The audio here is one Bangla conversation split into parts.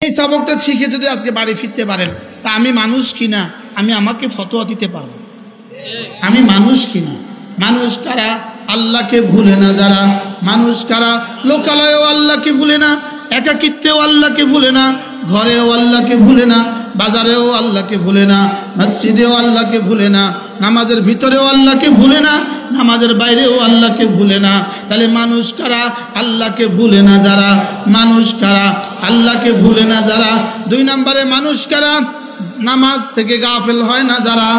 এই সবকটা শিখে যদি আজকে বাড়ি ফিরতে পারেন, তা আমি মানুষ কিনা, আমি আমাকে ফতোয়া দিতে পারবো। আমি মানুষ কিনা, মানুষ কারা আল্লাহকে ভুলে না যারা, মানুষ কারা লোকালয়েও আল্লাহকে ভুলে না, একাকিত্বেও আল্লাহকে ভুলে না, ঘরেও আল্লাহকে ভুলে না, বাজারেও আল্লাহকে ভুলে না, মসজিদেও আল্লাহকে ভুলে না, নামাজের ভিতরেও আল্লাহকে ভুলে না, নামাজের বাইরেও আল্লাহকে ভুলে না। তাহলে মানুষ কারা আল্লাহকে ভুলে না যারা, মানুষ কারা আল্লাহকে ভুলে না যারা। 2 নম্বরে মানুষ কারা নামাজ থেকে গাফেল হয় না যারা,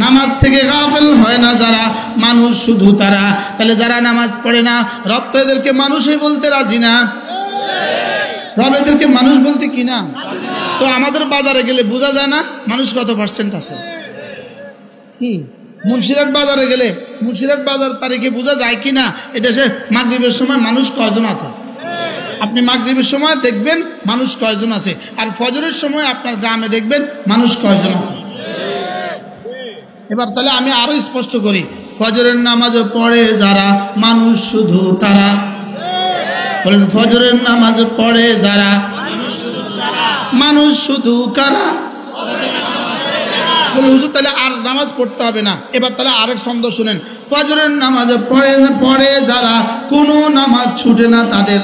নামাজ থেকে গাফেল হয় না যারা, মানুষ শুধু তারা। তাহলে যারা নামাজ পড়ে না, রব তো এদেরকে মানুষই বলতে রাজি না, রব এদেরকে মানুষ বলতে কি না। তো আমাদের বাজারে গেলে বোঝা যায় না মানুষ কত পার্সেন্ট আছে। কি মুন্সিরহাট বাজারে গেলে, মুন্সিরহাট বাজার তারিখে বোঝা যায় কিনা এদেশে মাগরিবের সময় মানুষ কয়জন আছে। আপনি মাগরিবের সময় দেখবেন মানুষ কয়জন আছে, আর ফজরের সময় আপনার গ্রামে দেখবেন মানুষ কয়জন আছে। এবার তাহলে আমি আরো স্পষ্ট করি, ফজরের নামাজ পড়ে যারা, মানুষ শুধু তারা। বলেন ফজরের নামাজ পড়ে যারা, মানুষ শুধু কারা। বলে হুজুর তাহলে আর নামাজ পড়তে হবে না। এবার তাহলে আরেক ছন্দ শুনেন, ফজরের নামাজ পড়ে যারা, কোনো নামাজ ছুটে না তাদের।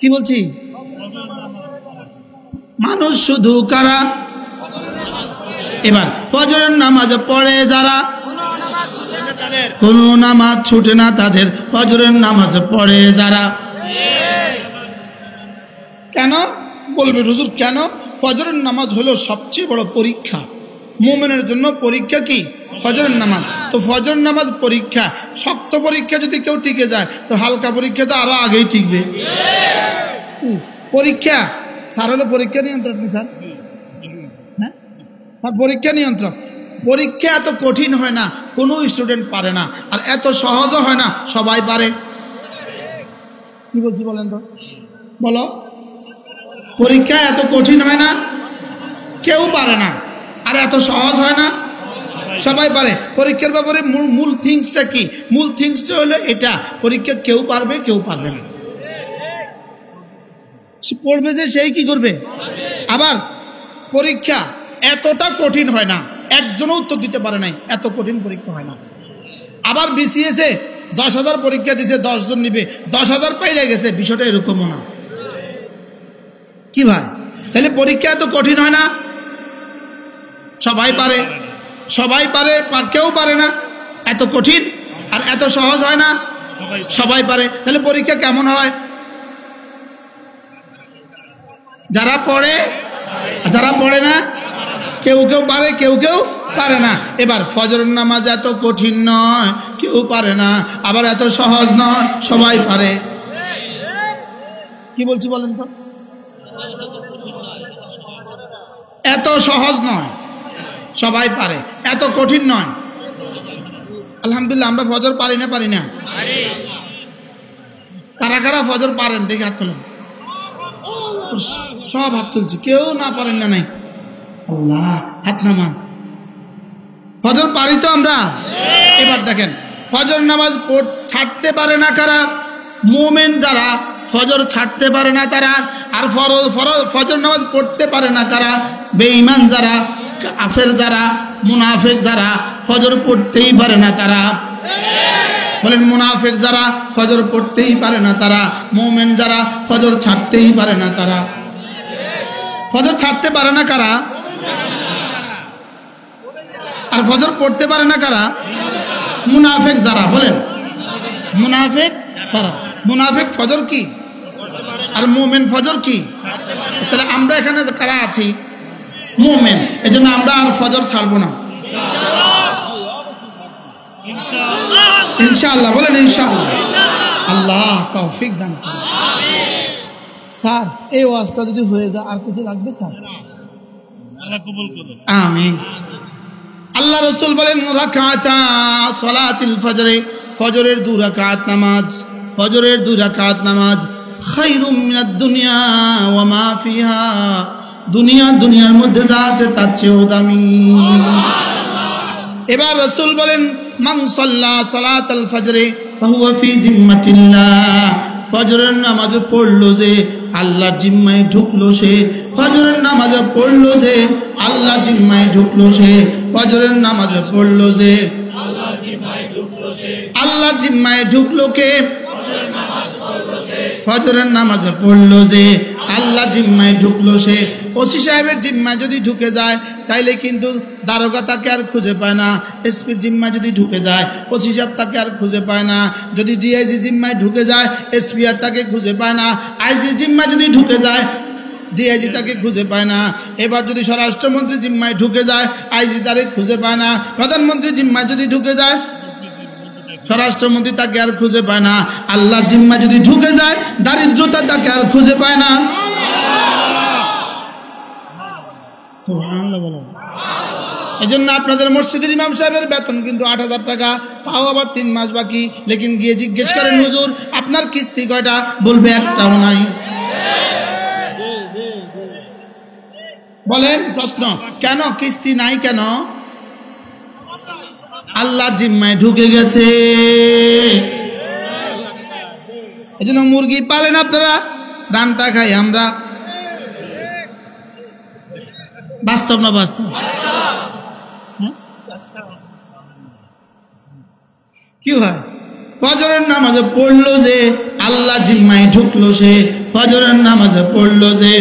কি বলছি, মানুষ শুধু কারা। এবার ফজরের নামাজ পড়ে যারা, কোনো নামাজ ছুটে না তাদের, ফজরের নামাজ পড়ে যারা। কেন বলবে হুজুর কেন? ফজরের নামাজ হলো সবচেয়ে বড় পরীক্ষা। মুমিনের জন্য পরীক্ষা কি? ফজরের নামাজ। তো ফজরের নামাজ পরীক্ষা, শক্ত পরীক্ষা যদি কেউ টিকে যায়, তো হালকা পরীক্ষা তো আরো আগেই টিকবে। পরীক্ষা স্যার হলো পরীক্ষা নিয়ন্ত্রক, স্যার হ্যাঁ স্যার পরীক্ষা নিয়ন্ত্রক। পরীক্ষা এত কঠিন হয় না, কোনো স্টুডেন্ট পারে না, আর এত সহজও হয় না, সবাই পারে। কি বলছি বলেন তো, বলো। পরীক্ষা এত কঠিন হয় না, কেউ পারে না, আর এত সহজ হয় না, সবাই পারে। পরীক্ষার ব্যাপারে মূল থিংসটা কি? মূল থিংসটা হলো এটা, পরীক্ষা কেউ পারবে কেউ পারবে না। পড়বে যে সেই কি করবে। আবার পরীক্ষা এতটা কঠিন হয় না, একজনও উত্তর দিতে পারে নাই, এত কঠিন পরীক্ষা হয় না। আবার বিসিএসে 10,000 পরীক্ষা দিছে, 10 জন নিবে, 10,000 পাইলে গেছে, বিষয়টা এরকমও না। কি ভাই, তাহলে পরীক্ষা এত কঠিন হয় না, সবাই পারে, সবাই পারে, কেউ পারে না। এত কঠিন আর এত সহজ হয় না, সবাই পারে। তাহলে পরীক্ষা কেমন হয়? যারা পড়ে, যারা পড়ে না, কেউ কেউ পারে, কেউ কেউ পারে না। এবার ফজরের নামাজ এত কঠিন নয়, কেউ পারে না, আবার এত সহজ নয়, সবাই পারে। কি বলছি বলেন তো, এত সহজ নয়, সবাই পারে, এত কঠিন নয়। আলহামদুলিল্লাহ আমরা ফজর পারি না, পারি না। কারা কারা ফজর পারেন দেখে হাত তোলেন। সব হাত তুলছে, কেউ না পারেন না নাই। আল্লাহ, হাত নামান। ফজর পারি তো আমরা। এবার দেখেন ফজর নামাজ ছাড়তে পারে না কারা? মুমিন যারা, ফজর ছাড়তে পারে না তারা। আর ফজর নামাজ পড়তে পারে না কারা? বেঈমান যারা, কাফের যারা, মুনাফিক যারা, ফজর পড়তেই পারে না তারা। বলেন মুনাফিক যারা, ফজর পড়তেই পারে না তারা। মুমিন যারা, ফজর ছাড়তেই পারে না তারা। ফজর ছাড়তে পারে না কারা? আর ফজর পড়তে পারে না কারা? মুনাফিক যারা। বলেন মুনাফিক কারা? মুনাফিক ফজর কি আর মুমিন ফজর কি? তাহলে আমরা এখানে কারা আছি? মুমিন। এজন্য আমরা আর ফজর ছাড়বো না ইনশাআল্লাহ। বলেন ইনশাআল্লাহ। আল্লাহ তৌফিক দান করুন। স্যার এই ওয়াজটা যদি হয়ে যায় আর কিছু লাগবে স্যার? আমিন। আল্লাহ রাসূল বলেন রাকাতা সালাতুল ফজর, ফজরের 2 রাকাত নামাজ, ফজরের 2 রাকাত নামাজ খায়রুম মিনাদ দুনিয়া ওয়া মা ফিহা, দুনিয়ার মধ্যে যা আছে তার চেয়েও দামি। এবার রাসূল বলেন মান সাল্লা সালাতাল ফজর ফাহুয়া ফি জিম্মাতিল্লাহ, ফজরের নামাজ পড়লো যে আল্লাহর জিম্মায় ঢুকলো সে, ফজরের নামাজ পড়লো যে আল্লাহর জিম্মায় ঢুকলো সে, ফজরের নামাজ পড়লো যে আল্লাহর জিম্মায় ঢুকলো কে, ফজরের নামাজ পড়লো যে আল্লাহ জিম্মায় ঢুকলো সে। ওসি সাহেবের জিম্মায় যদি ঢুকে যায় তাইলে কিন্তু দারোগা তাকে আর খুঁজে পায় না, এসপির জিম্মায় যদি ঢুকে যায় ওসি সাহেব তাকে আর খুঁজে পায় না, যদি ডিআইজি জিম্মায় ঢুকে যায় এসপি আর তাকে খুঁজে পায় না, আইজি জিম্মায় যদি ঢুকে যায় ডিআইজি তাকে খুঁজে পায় না। এবার যদি স্বরাষ্ট্রমন্ত্রী জিম্মায় ঢুকে যায় আইজি তাকে খুঁজে পায় না, প্রধানমন্ত্রী জিম্মায় যদি ঢুকে যায় স্বরাষ্ট্রমন্ত্রী তাকে আর খুঁজে পায় না, আল্লাহর জিম্মা যদি ঢুকে যায় দারিদ্রতা তাকে আর খুঁজে পায় না। সুবহানাল্লাহ বলেন। এজন্য আপনাদের মসজিদের ইমাম সাহেবের বেতন কিন্তু 8,000 টাকা, তাও আবার 3 মাস বাকি। লেকিন গিয়ে জিজ্ঞেস করেন হুজুর আপনার কিস্তি কয়টা, বলবে একটাও নাই। বলেন প্রশ্ন, কেন কিস্তি নাই কেন? আল্লাহ জিম্মায় ঢুকে গেছে। এজন্য মুরগি পালেন আপনারা, রানটা খাই আমরা। বাস্তব না বাস্তব? কি হয়? ফজরের নামাজে পড়লো যে আল্লাহ জিম্মায় ঢুকলো সে, ফজরের নামাজে পড়লো যে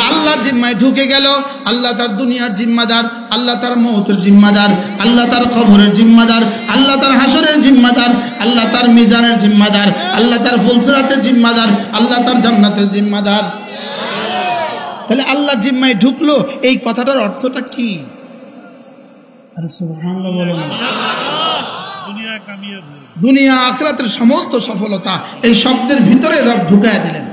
আল্লাহ জিম্মায় ঢুকে গেল। আল্লাহ তার দুনিয়ার জিম্মাদার, আল্লাহ তার মওতের জিম্মাদার, আল্লাহ তার কবরের জিম্মাদার, আল্লাহ তার হাসরের জিম্মাদার, আল্লাহ তার মিজানের জিম্মাদার, আল্লাহ তার ফুলসিরাতের জিম্মাদার, আল্লাহ তার জান্নাতের জিম্মাদার। তাহলে আল্লাহ জিম্মায় ঢুকলো, এই কথাটার অর্থটা কি? আরে সুবহানাল্লাহ বলেন। দুনিয়া আখিরাতের সমস্ত সফলতা এই শব্দের ভিতরে রব ঢুকায় দিলেন।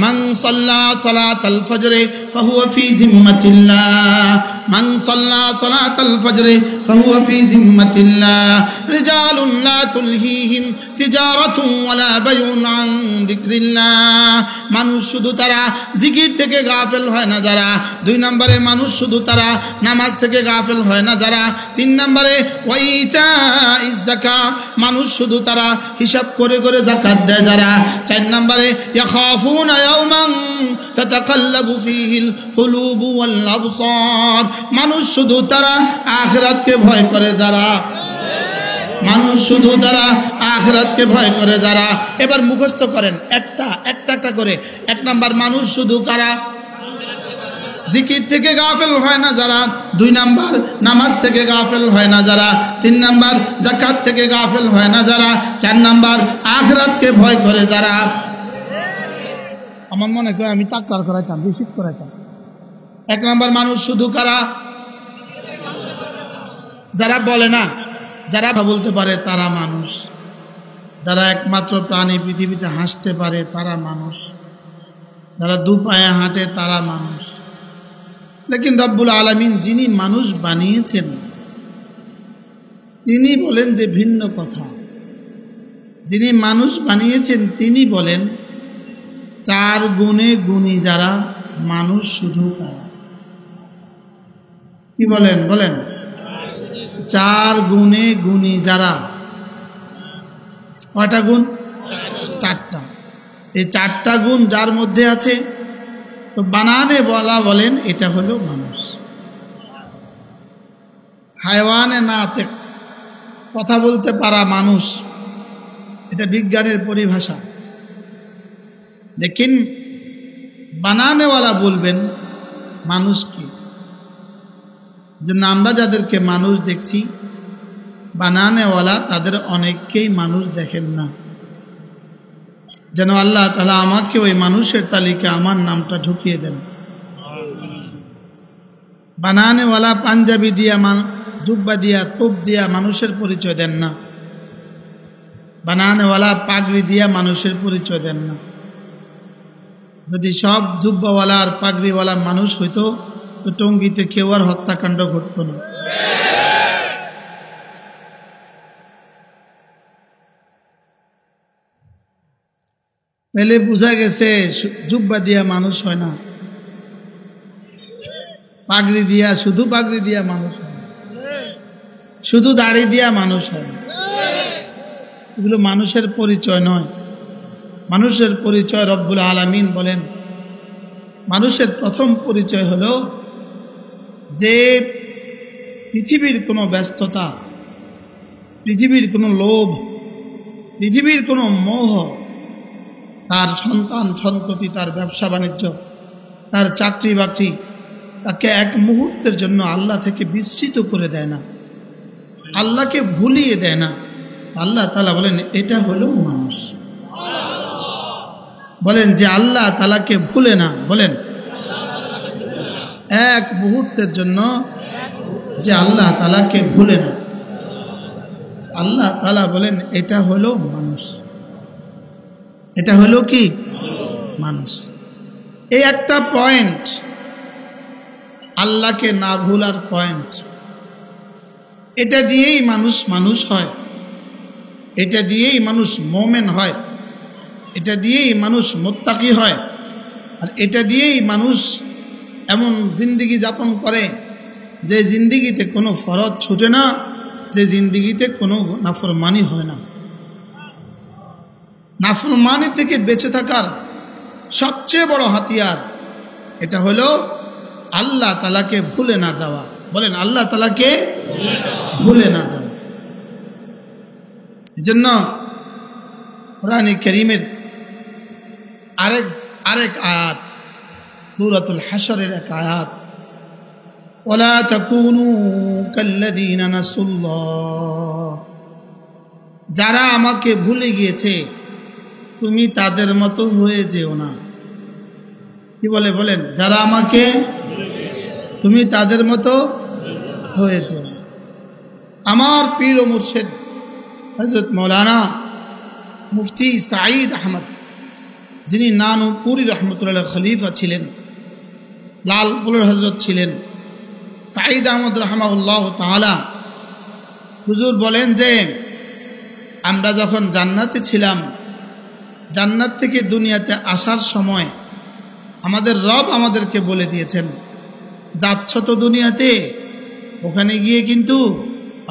মান সাল্লা সালাতাল ফজরে ফাহুয়া ফি জিম্মাতিল্লাহ, মান সাল্লা সালাতাল ফজরে ফাহুয়া ফি জিম্মাতিল্লাহ, রিজালুন লা তুলহিহিম তিজারাতুন ওয়ালা বাইউন আন যিকরিল্লাহ। মানুষ শুধু তারা জিকির থেকে গাফেল হয় না যারা, 2 নম্বরে মানুষ শুধু তারা নামাজ থেকে গাফেল হয় না যারা, 3 নম্বরে ওয়াইতাইজ যাকাত, মানুষ শুধু তারা হিসাব করে করে যাকাত দেয় যারা, 4 নম্বরে ইয়াখাফুনা ইয়াওমান তাতাকাল্লাবু ফীহিল কুলুবু ওয়াল আবসার, মানুষ শুধু তারা আখিরাতকে ভয় করে যারা, মানুষ শুধু তারা আখিরাতকে ভয় করে যারা। এবার মুখস্থ করেন একটা করে। 1 নাম্বার মানুষ শুধু কারা? জিকির থেকে গাফেল হয় না যারা, 2 নাম্বার নামাজ থেকে গাফেল হয় না যারা, 3 নাম্বার যাকাত থেকে গাফেল হয় না যারা, 4 নাম্বার আখিরাতকে ভয় করে যারা। আমার মনে হয় আমি তাকরার করাইতাম, রিপিট করাইতাম। 1 নাম্বার মানুষ শুধু কারা? যারা বলে না, যারা বলতে পারে তারা মানুষ, যারা একমাত্র প্রাণী পৃথিবীতে হাসতে পারে তারা মানুষ, যারা 2 পায়ে হাঁটে তারা মানুষ। লেকিন রব্বুল আলামিন যিনি মানুষ বানিয়েছেন তিনি বলেন যে ভিন্ন কথা। যিনি মানুষ বানিয়েছেন তিনি বলেন 4 গুণে গুণী যারা মানুষ শুধু তারা। কি বলেন? বলেন 4 গুণে গুণী যারা। কয়টা গুণ? 4টা। এই 4টা গুণ যার মধ্যে আছে তো বানানে বলা বলেন এটা হলো মানুষ। হায়ওয়ানে নাতিক, কথা বলতে পারা মানুষ, এটা বিজ্ঞানের পরিভাষা। লেকিন বানানেওয়ালা বলবেন মানুষ কি? জন্য আমরা যাদেরকে মানুষ দেখছি বানানেওয়ালা তাদের অনেককেই মানুষ দেখেন না। যেন আল্লাহ তাআলা আমাকে ওই মানুষের তালিকা আমার নামটা ঢুকিয়ে দেন। বানানেওয়ালা পাঞ্জাবি দিয়া, জুব্বা দিয়া, তোপ দিয়া মানুষের পরিচয় দেন না। বানানেওয়ালা পাগড়ি দিয়া মানুষের পরিচয় দেন না। যদি সব জুব্বাওয়ালা আর পাগড়িওয়ালা মানুষ হইতো তো টঙ্গীতে কেউ আর হত্যাকাণ্ড ঘটতো না। তাহলে বোঝা গেছে জুব্বা দিয়া মানুষ হয় না, পাগড়ি দিয়া, শুধু পাগড়ি দিয়া মানুষ হয় না, শুধু দাড়ি দিয়া মানুষ হয় না। এগুলো মানুষের পরিচয় নয়। মানুষের পরিচয় রব্বুল আলামিন বলেন, মানুষের প্রথম পরিচয় হলো যে পৃথিবীর কোনো ব্যস্ততা, পৃথিবীর কোনো লোভ, পৃথিবীর কোনো মোহ তার সন্তান সন্ততি, তার ব্যবসা বাণিজ্য, তার চাকরি বাকরি তাকে এক মুহূর্তের জন্য আল্লাহ থেকে বিস্মৃত করে দেয় না, আল্লাহকে ভুলিয়ে দেয় না। আল্লাহ তাআলা বলেন এটা হলো মানুষ। বলেন যে আল্লাহ তাআলাকে ভুলে না, বলেন এক মুহূর্তের জন্য যে আল্লাহ তাআলাকে ভুলে না, আল্লাহ তাআলা বলেন এটা হলো মানুষ। এটা হলো কি মানুষ। এই একটা পয়েন্ট, আল্লাহকে না ভুলার পয়েন্ট, এটা দিয়েই মানুষ মানুষ হয়, এটা দিয়েই মানুষ মোমেন হয়, এটা দিয়েই মানুষ মুত্তাকি হয়, আর এটা দিয়েই মানুষ এমন জিন্দিগি যাপন করে যে জিন্দিগিতে কোনো ফরজ ছুটে না, যে জিন্দিগিতে কোনো নাফরমানি হয় না। নাফরমানি থেকে বেঁচে থাকার সবচেয়ে বড় হাতিয়ার এটা হলো আল্লাহ তাআলাকে ভুলে না যাওয়া। বলেন আল্লাহ তাআলাকে ভুলে না যাওয়া। এজন্য কোরআন কারীমের আরেক আয়াত, সূরাতুল হাশরের এক আয়াত, ওয়ালা তাকুনু কাল্লাযীনা নাসুল্লাহ, যারা আমাকে ভুলে গিয়েছে তুমি তাদের মতো হয়ে যেও না। কি বলে? বলেন যারা আমাকে, তুমি তাদের মতো হয়ে যেও। আমার পীর ও মুর্শিদ হযরত মাওলানা মুফতি সাঈদ আহমদ, যিনি নানুপুরি রহমতুল্লাহ খলিফা ছিলেন, লালপুরের হজরত ছিলেন, সাঈদ আহমদ রাহমাহুল্লাহ তাআলা, হুজুর বলেন যে আমরা যখন জান্নাতে ছিলাম, জান্নাত থেকে দুনিয়াতে আসার সময় আমাদের রব আমাদেরকে বলে দিয়েছেন, যাচ্ছ তো দুনিয়াতে, ওখানে গিয়ে কিন্তু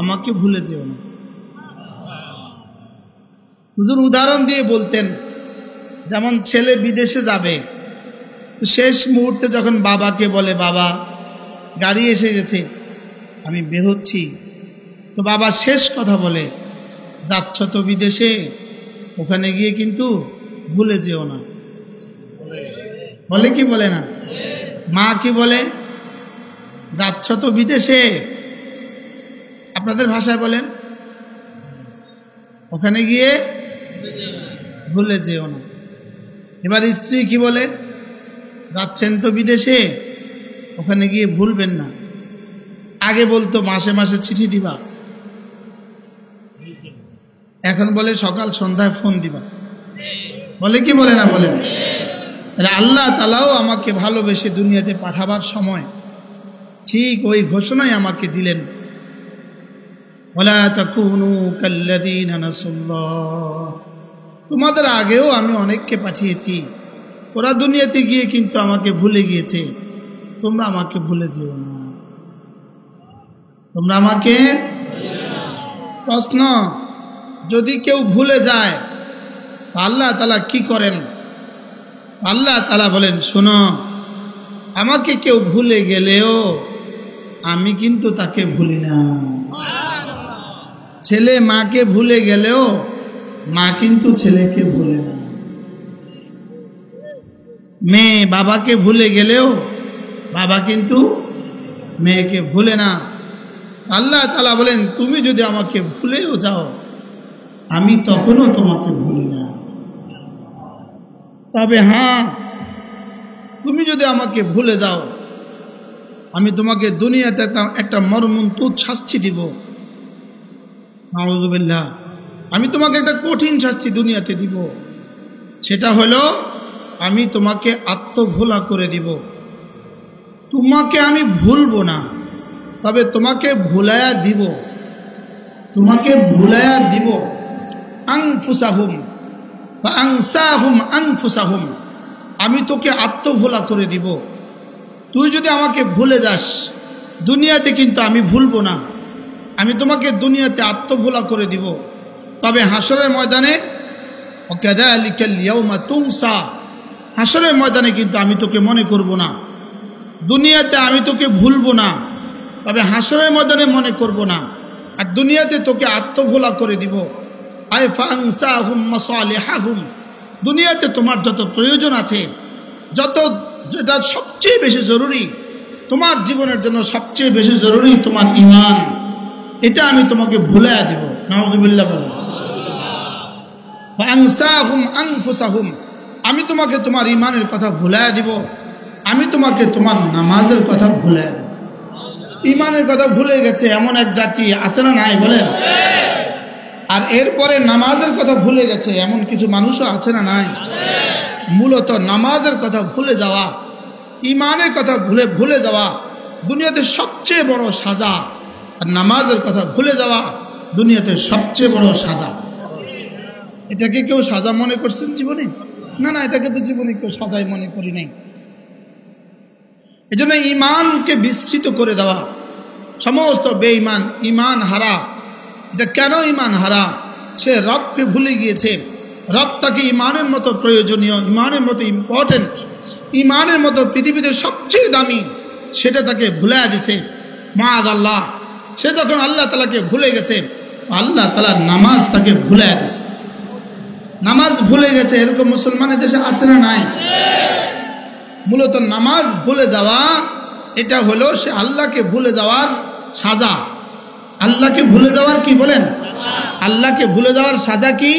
আমাকে ভুলে যেও না। হুজুর উদাহরণ দিয়ে বলতেন, যেমন ছেলে বিদেশে যাবে, তো শেষ মুহূর্তে যখন বাবাকে বলে বাবা গাড়ি এসে গেছে, আমি বের হচ্ছি, তো বাবা শেষ কথা বলে যাচ্ছ তো বিদেশে, ওখানে গিয়ে কিন্তু ভুলে যেও না। বলে কি বলে না? মা কি বলে? যাচ্ছ তো বিদেশে, আপনাদের ভাষায় বলেন ওখানে গিয়ে ভুলে যেও না। এবার স্ত্রী কি বলে? যাচ্ছেন তো বিদেশে, ওখানে গিয়ে ভুলবেন না। আগে বলতো মাসে মাসে চিঠি দিবা, এখন বলে সকাল সন্ধ্যায় ফোন দিবা। বলে কি বলে না? বলেন। আল্লাহ তাআলাও আমাকে ভালোবেসে দুনিয়াতে পাঠাবার সময় ঠিক ওই ঘোষণাই আমাকে দিলেন, ওয়ালা তাকুনু কাল্লাযীনা নাসুল্লাহ, তোমাদের আগেও আমি অনেককে পাঠিয়েছি, ওরা দুনিয়াতে গিয়ে কিন্তু আমাকে ভুলে গিয়েছে, তোমরা আমাকে ভুলে যেও না, তোমরা আমাকে। প্রশ্ন, যদি কেউ ভুলে যায় আল্লাহ তাআলা কি করেন? আল্লাহ তাআলা বলেন শোনো, আমাকে কেউ ভুলে গেলেও আমি কিন্তু তাকে ভুলি না। ছেলে মাকে ভুলে গেলেও মা কিন্তু ছেলেকে ভুলে না। মেয়ে বাবাকে ভুলে গেলেও বাবা কিন্তু মেয়েকে ভুলে না। আল্লাহ তাআলা বলেন তুমি যদি আমাকে ভুলেও যাও আমি তখনও তোমাকে ভুলি না। তবে হ্যাঁ, তুমি যদি আমাকে ভুলে যাও আমি তোমাকে দুনিয়াতে একটা মর্মন্তুদ শাস্তি দিব। নাউযুবিল্লাহ, আমি তোমাকে একটা কঠিন শাস্তি দুনিয়াতে দিব, সেটা হলো আমি তোমাকে আত্মভোলা করে দিব। তোমাকে আমি ভুলবো না, তবে তোমাকে ভুলায়া দিব, তোমাকে ভুলায়া দিব। আনফুসাহুম বা আনসাহুম আনফুসাহুম, আমি তোকে আত্মভোলা করে দিব। তুই যদি আমাকে ভুলে যাস দুনিয়াতে কিন্তু আমি ভুলবো না, আমি তোমাকে দুনিয়াতে আত্মভোলা করে দিব। তবে হাসরের ময়দানে ওয়াকাযালিকাল ইয়াউমা তুনসা, হাসরের ময়দানে কিন্তু আমি তোকে মনে করব না। দুনিয়াতে আমি তোকে ভুলবো না, তবে হাসরের ময়দানে মনে করব না। আর দুনিয়াতে তোকে আত্মভোলা করে দিব। আয় ফানসাহুম মাসালিহাহুম, দুনিয়াতে তোমার যত প্রয়োজন আছে, যেটা সবচেয়ে বেশি জরুরি, তোমার জীবনের জন্য সবচেয়ে বেশি জরুরি তোমার ঈমান, এটা আমি তোমাকে ভুলাইয়া দেব। নাউযুবিল্লাহ বলেন। ফানসাহুম আনফুসাহুম, আমি তোমাকে তোমার ঈমানের কথা ভুলাইয়া দিব। আমি তোমাকে তোমার নামাজের কথা ভুলাইয়া দেব। ঈমানের কথা ভুলে গেছে এমন এক জাতি আছে না নাই বলেন? আর এরপরে নামাজের কথা ভুলে গেছে এমন কিছু মানুষও আছে না নাই? মূলত নামাজের কথা ভুলে যাওয়া, ঈমানের কথা ভুলে যাওয়া দুনিয়াতে সবচেয়ে বড় সাজা। আর নামাজের কথা ভুলে যাওয়া দুনিয়াতে সবচেয়ে বড় সাজা। এটাকে কেউ সাজা মনে করছেন জীবনে? না না, এটাকে তো জীবনে কেউ সাজাই মনে করি নাই। এজন্য ঈমানকে বিস্তৃত করে দেওয়া। সমস্ত বেঈমান ঈমান হারা। এটা কেন ঈমান হারা? সে রবকে ভুলে গিয়েছে। রব তাকে ঈমানের মতো প্রয়োজনীয়, ঈমানের মতো ইম্পর্টেন্ট, ঈমানের মতো পৃথিবীতে সবচেয়ে দামি, সেটা তাকে ভুলাইয়া দিছে। মাআযাল্লাহ, সে যখন আল্লাহ তাআলাকে ভুলে গেছে, আল্লাহ তাআলা নামাজ তাকে ভুলাইয়া দিছে। নামাজ ভুলে গেছে এরকম মুসলমানের দেশে আছে না নাই? মূলত নামাজ ভুলে যাওয়া এটা হলো সে আল্লাহকে ভুলে যাওয়ার সাজা। আল্লাহকে ভুলে যাওয়ার কি বলেন? আল্লাহকে ভুলে যাওয়ার সাজা কি?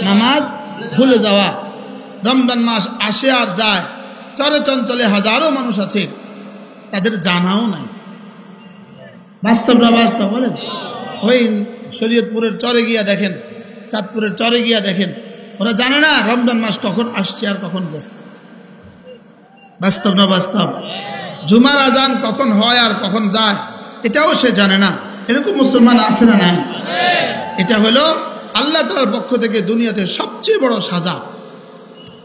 নামাজ ভুলে যাওয়া। রমজান মাস আসে আর যায়, চরে চঞ্চলে হাজারো মানুষ আছে, তাদের জানাও নাই। বাস্তব না বাস্তব বলেন? ওই শরীয়তপুরের চরে গিয়া দেখেন, চাঁদপুরের চরে গিয়া দেখেন, ওরা জানে না রমজান মাস কখন আসছে আর কখন গেছে। বাস্তব না বাস্তব? জুমার আজান কখন হয় আর কখন যায় এটাও সে জানে না। এরকম মুসলমান আছে না নাই? এটা হলো আল্লাহ তাআলার পক্ষ থেকে দুনিয়াতে সবচেয়ে বড় সাজা।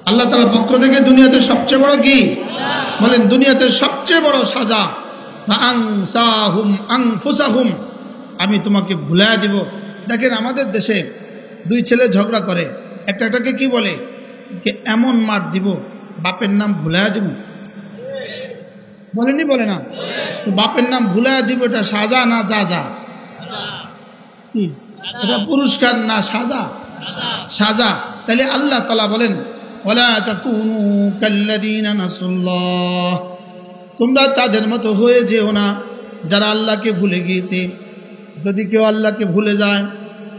আল্লাহ তাআলার পক্ষ থেকে দুনিয়াতে সবচেয়ে বড় কি বলেন? দুনিয়াতে সবচেয়ে বড় সাজা। ফাআনসাহুম আনফুসাহুম, আমি তোমাকে ভুলাইয়া দিব। দেখেন আমাদের দেশে দুই ছেলে ঝগড়া করে, একটাকে কি বলে? এমন মার দিব বাপের নাম ভুলাইয়া দিব। বলেনি? বলে না? তো বাপের নাম ভুলাইয়া দিব, এটা সাজা না যা? এটা পুরস্কার না সাজা? সাজা। তাহলে আল্লাহ তাআলা বলেন ওয়ালা তাকুনু কাল্লাযীনা নাসুল্লাহ, তোমরা তাদের মতো হয়ে যেও না যারা আল্লাহকে ভুলে গিয়েছে। যদি কেউ আল্লাহকে ভুলে যায়,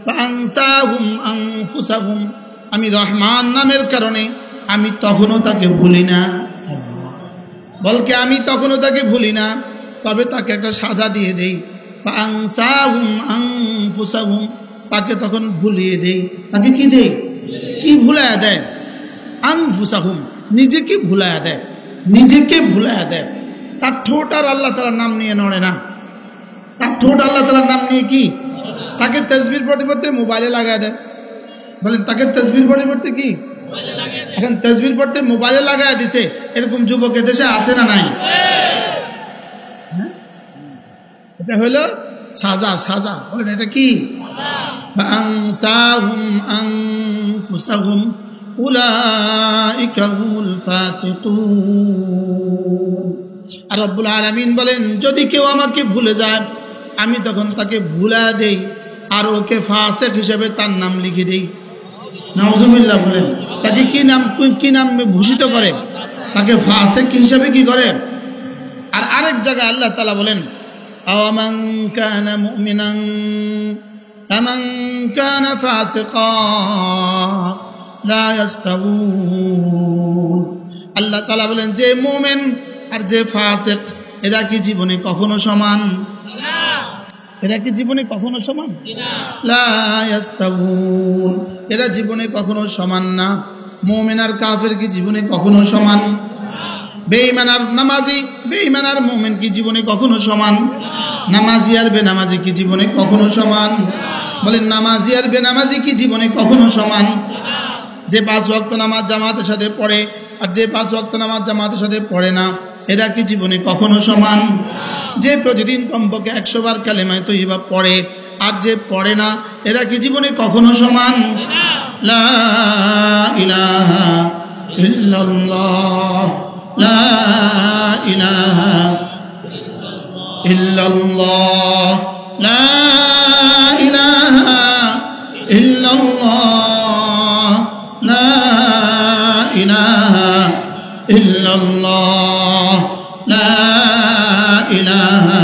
ফাআনসাহুম আনফুসাহুম, আমি রহমান নামের কারণে আমি তখনও তাকে ভুলি না। বলকে আমি তখনও তাকে ভুলি না, তবে তাকে একটা সাজা দিয়ে দেই। ফাআনসাহুম আনফুসাহুম, তাকে তখন ভুলিয়ে দেই। তাকে কি দেই? কি ভুলাইয়া দেয়? আনফুসাহুম, নিজেকে ভুলাইয়া দেয়। নিজেকে ভুলাইয়া দেয়। তার ঠোঁট আর আল্লাহ তাআলার নাম নিয়ে নড়ে না। তার ঠোঁট আল্লাহ তাআলার নাম নিয়ে কি? তাকে তাসবির পড়তে মোবাইলে লাগায় দেয়। বলেন তাকে তাসবির পড়তে কি? এখন তাসবির পড়তে মোবাইলে লাগায় দিছে, এরকম যুবক দেশে আছে না নাই? এটা হলো সাজা। সাজা বলেন এটা কি? ফাআনসাহুম আনফুসাহুম উলাইকা হুমুল ফাসিকুন। আর রব্বুল আলামিন বলেন যদি কেউ আমাকে ভুলে যায় আমি তখন তাকে ভুলা দেই আর ওকে ফাসিক হিসেবে তার নাম লিখে দেই। নাউজুবিল্লাহ বলেন। তাকে কি নাম ভূষিত করে? তাকে ফাসিক হিসেবে কি করে? আর আরেক জায়গায় আল্লাহ তাআলা বলেন আওয়ামান কানা মুমিনান কামান কানা ফাসিকা লা ইয়াস্তাউন। আল্লাহ তাআলা বলেন যে মুমিন আর যে ফাসিক এরা কি জীবনে কখনো সমান? এরা কি জীবনে কখনো সমান? লা ইয়াস্তাউন, এরা জীবনে কখনো সমান না। মুমিন আর কাফের কি জীবনে কখনো সমান? বেঈমান আর নামাজি, বেঈমান আর মুমিন কি জীবনে কখনো সমান? নামাজি আর বেনামাজি কি জীবনে কখনো সমান? বলেন নামাজি আর বেনামাজি কি জীবনে কখনো সমান? যে 5 ওয়াক্ত নামাজ জামাতের সাথে পড়ে আর যে 5 ওয়াক্ত নামাজ জামাতের সাথে পড়ে না এরা কি জীবনে কখনো সমান? যে প্রতিদিন কমপক্ষে 100 বার কালেমায়ে তয়্যিবা পড়ে আর যে পড়ে না এরা কি জীবনে কখনো সমান? লা ইলাহা ইল্লাল্লাহ, লা ইলাহা ইল্লাল্লাহ, লা ইলাহা ইল্লাল্লাহ, লা ইলাহা ইল্লাল্লাহ, লা ইলাহা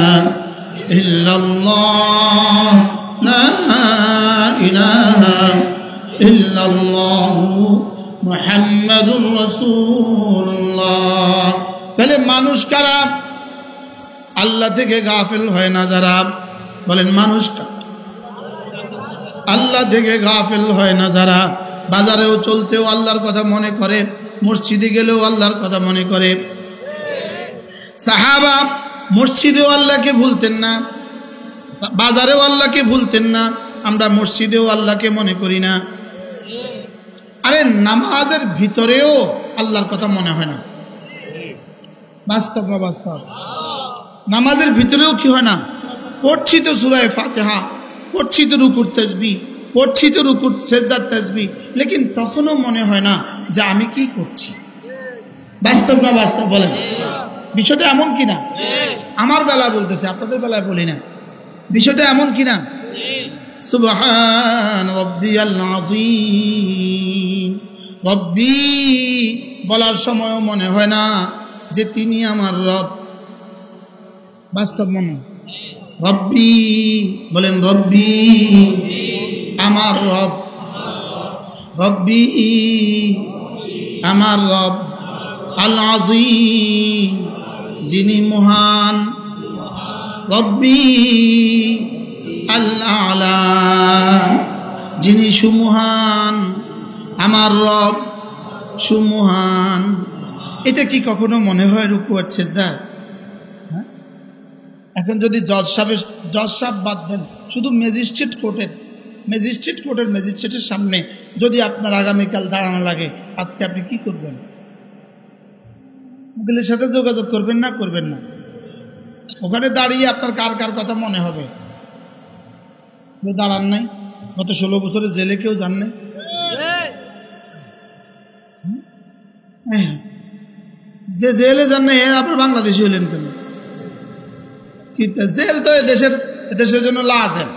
ইল্লাল্লাহ, লা ইলাহা ইল্লাল্লাহ মুহাম্মাদুর রাসূলুল্লাহ। তাহলে মানুষ কারা? আল্লাহ থেকে গাফিল হয় না যারা, বলেন মানুষ আল্লাহ থেকে গাফিল হয় না যারা, বাজারেও চলতেও আল্লাহর কথা মনে করে, মসজিদে গেলেও আল্লাহর কথা মনে করে। সাহাবা মসজিদেও আল্লাহকে ভুলতেন না, বাজারেও আল্লাহকে ভুলতেন না, আমরা মসজিদেও আল্লাহকে মনে করি না। আরে নামাজের ভিতরেও আল্লাহর কথা মনে হয় না। বাস্তব না বাস্তব? নামাজের ভিতরেও কি হয় না? পড়ছি তো সূরা ফাতিহা, পড়ছি তো রুকুর তাসবিহ, পড়ছি তো রুকুর সিজদার তাসবিহ, লেকিন তখনও মনে হয় না যে আমি কি করছি। বাস্তব না বাস্তব বলেন? বিষয়টা এমন কিনা? আমার বেলা বলতেছে, আপনাদের বেলায় বলি না। বিষয়টা এমন কিনা? সুবহান রাব্বিয়াল আযীম, রব্বি বলার সময়ও মনে হয় না যে তিনি আমার রব। বাস্তব মনে রব্বি বলেন, রব্বি আমার রব, রব্বি আমার রব, আল আযীম যিনি মহান, রব্বি আল আলা যিনি সুমহান, আমার রব সুমহান। এটা কি কখনো মনে হয় রুকু আর সিজদায়? এখন যদি জজ সাহেব বাদ দেন, শুধু ম্যাজিস্ট্রেট কোর্টের ম্যাজিস্ট্রেটের সামনে যদি আপনার আগামীকাল দাঁড়ানো লাগে, আজকে আপনি কি করবেন? উকিলের সাথে যোগাযোগ করবেন না? করবেন না? ওখানে দাঁড়িয়ে আপনার কার কার কথা মনে হবে? দাঁড়ান নাই, গত 16 বছরের জেলে কেউ যান নাই। যে জেলে যান নাই আপনার বাংলাদেশি হলেন কেন? জেল তো দেশের জন্য লাজেন।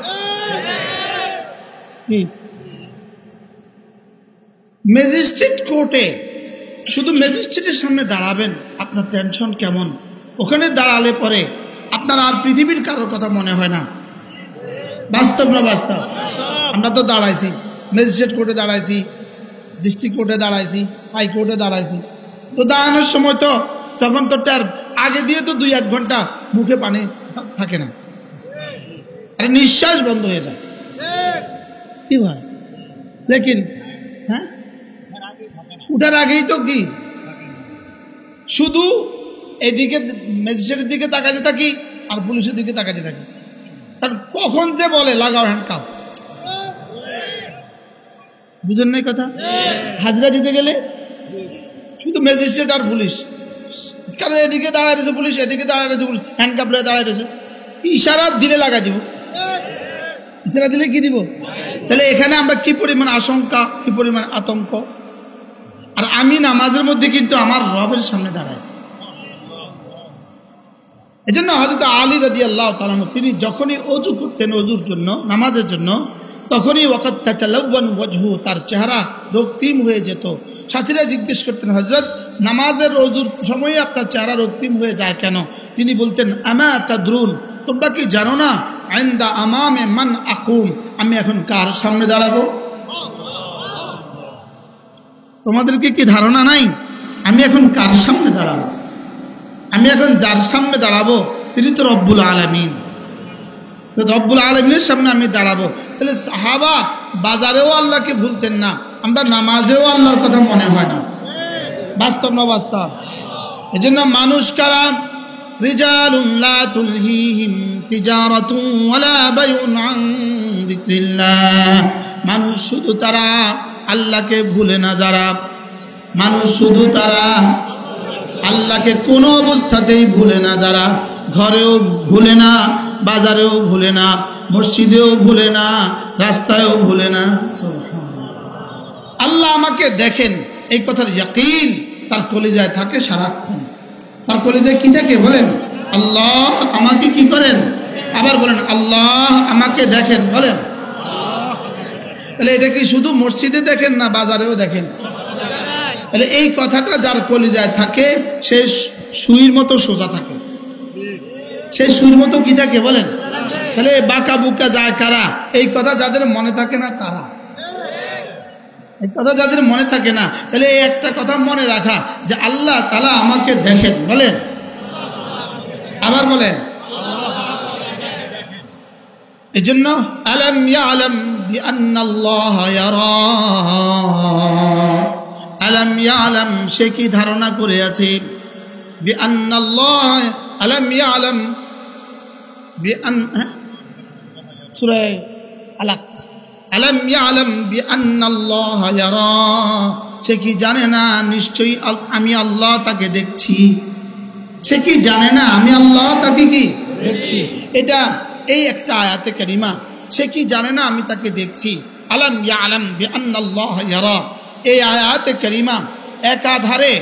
ম্যাজিস্ট্রেট কোর্টে শুধু ম্যাজিস্ট্রেটের সামনে দাঁড়াবেন, আপনার টেনশন কেমন? ওখানে দাঁড়ালে পরে আপনার আর পৃথিবীর কারোর কথা মনে হয় না। বাস্তব না বাস্তব? আমরা তো দাঁড়াইছি, ম্যাজিস্ট্রেট কোর্টে দাঁড়াইছি, ডিস্ট্রিক্ট কোর্টে দাঁড়াইছি, হাইকোর্টে দাঁড়াইছি। তো দাঁড়ানোর সময় তো তখন তো তার আগে দিয়ে তো 2-1 ঘন্টা মুখে পানি থাকে না, আরে নিঃশ্বাস বন্ধ হয়ে যায়। কি ভাই? লেকিন হ্যাঁ, উঠার আগেই তো কি শুধু এদিকে ম্যাজিস্ট্রেটের দিকে তাকাতে থাকি আর পুলিশের দিকে তাকাতে থাকি। কারণ কখন যে বলে লাগাও হ্যান্ডকাপ, বুঝেন নাই কথা? হাজিরা দিতে গেলে শুধু ম্যাজিস্ট্রেট আর পুলিশ, কারণ এদিকে দাঁড়ায় রয়েছে পুলিশ, এদিকে দাঁড়ায় রয়েছে পুলিশ, হ্যান্ডকাপ লয়ে দাঁড়ায় রয়েছে। ইশারা দিলে লাগাই দিব, ইশারা দিলে কি দিব? তাহলে এখানে আমরা কি পরিমাণ আশঙ্কা, কি পরিমাণ আতঙ্ক। আর আমি নামাজের মধ্যে কিন্তু আমার রবের সামনে দাঁড়াই। এজন্য হযরত আলী রাদিয়াল্লাহু তাআলা তিনি যখনই ওযু করতেন, ওযুর জন্য, নামাজের জন্য, তখনই ওয়াকাত তাতালাওয়ান ওয়াজহু, তার চেহারা রক্তিম হয়ে যেত। সাথীরা জিজ্ঞেস করতেন, হযরত নামাজের ওযুর সময় আপনার চেহারা রক্তিম হয়ে যায় কেন? তিনি বলতেন, আমা তাদরুন, তোমরা কি জানো না, ইনদা আমামে মান আকুম, আমি এখন কার সামনে দাঁড়াবো? তোমাদেরকে কি ধারণা নাই আমি এখন কার সামনে দাঁড়াবো? আমি এখন যার সামনে দাঁড়াবো তিনি তো রব্বুল আলামিন। তো রব্বুল আলামিনের সামনে আমি দাঁড়াবো। তাহলে সাহাবা বাজারেও আল্লাহকে ভুলতেন না, আমরা নামাজেও আল্লাহর কথা মনে হয় না। বাস্তব না বাস্তব? এজন্য মানুষ কারা? রিজালুন লা তুলহিহিম তিজারাতুন ওয়ালা বাইউন আন যিকরিল্লাহ। মানুষ শুধু তারা আল্লাহকে ভুলে না যারা, মানুষ শুধু তারা আল্লাহকে কোনো অবস্থাতেই ভুলে না যারা, ঘরেও ভুলে না, বাজারেও ভুলে না, মসজিদেও ভুলে না, রাস্তায়ও ভুলে না। আল্লাহ আমাকে দেখেন, এই কথার ইয়াকিন তার কলিজায় থাকে সারাক্ষণ। তার কলিজায় কি থাকে বলেন? আল্লাহ আমাকে কি করেন? আবার বলেন আল্লাহ আমাকে দেখেন, বলেন। তাহলে এটা কি শুধু মসজিদে দেখেন না বাজারেও দেখেন? তাহলে এই কথাটা যার কলিজায় থাকে সে সুইর মতো সোজা থাকে, সে সুইর মতো কি থাকে বলেন? তাহলে বাঁকা বুকা যায় কারা? এই কথা যাদের মনে থাকে না তারা। এই কথা যাদের মনে থাকে না, তাহলে এই একটা কথা মনে রাখা যে আল্লাহ তাআলা আমাকে দেখেন, বলেন। আবার বলেন। এই জন্য আলাম ইয়ালাম বিআন্নাল্লাহা ইয়ারা, আলাম ইয়ালাম সে কি ধারণা করে আছে, বিআন্নাল্লাহ আলাম ইয়ালাম সূরা আলাক, আলাম ইয়ালাম বিআন্নাল্লাহা ইয়ারা, সে কি জানে না নিশ্চয়ই আমি আল্লাহ তাকে দেখছি। সে কি জানে না আমি আল্লাহ তাকে কি দেখছি? এটা এই একটা আয়াতে কারিমা, সে কি জানে না আমি তাকে দেখছি। আলাম ইয়ালাম বিআন্নাল্লাহা ইয়ারা, এই আয়াতে কারিমা একাধারে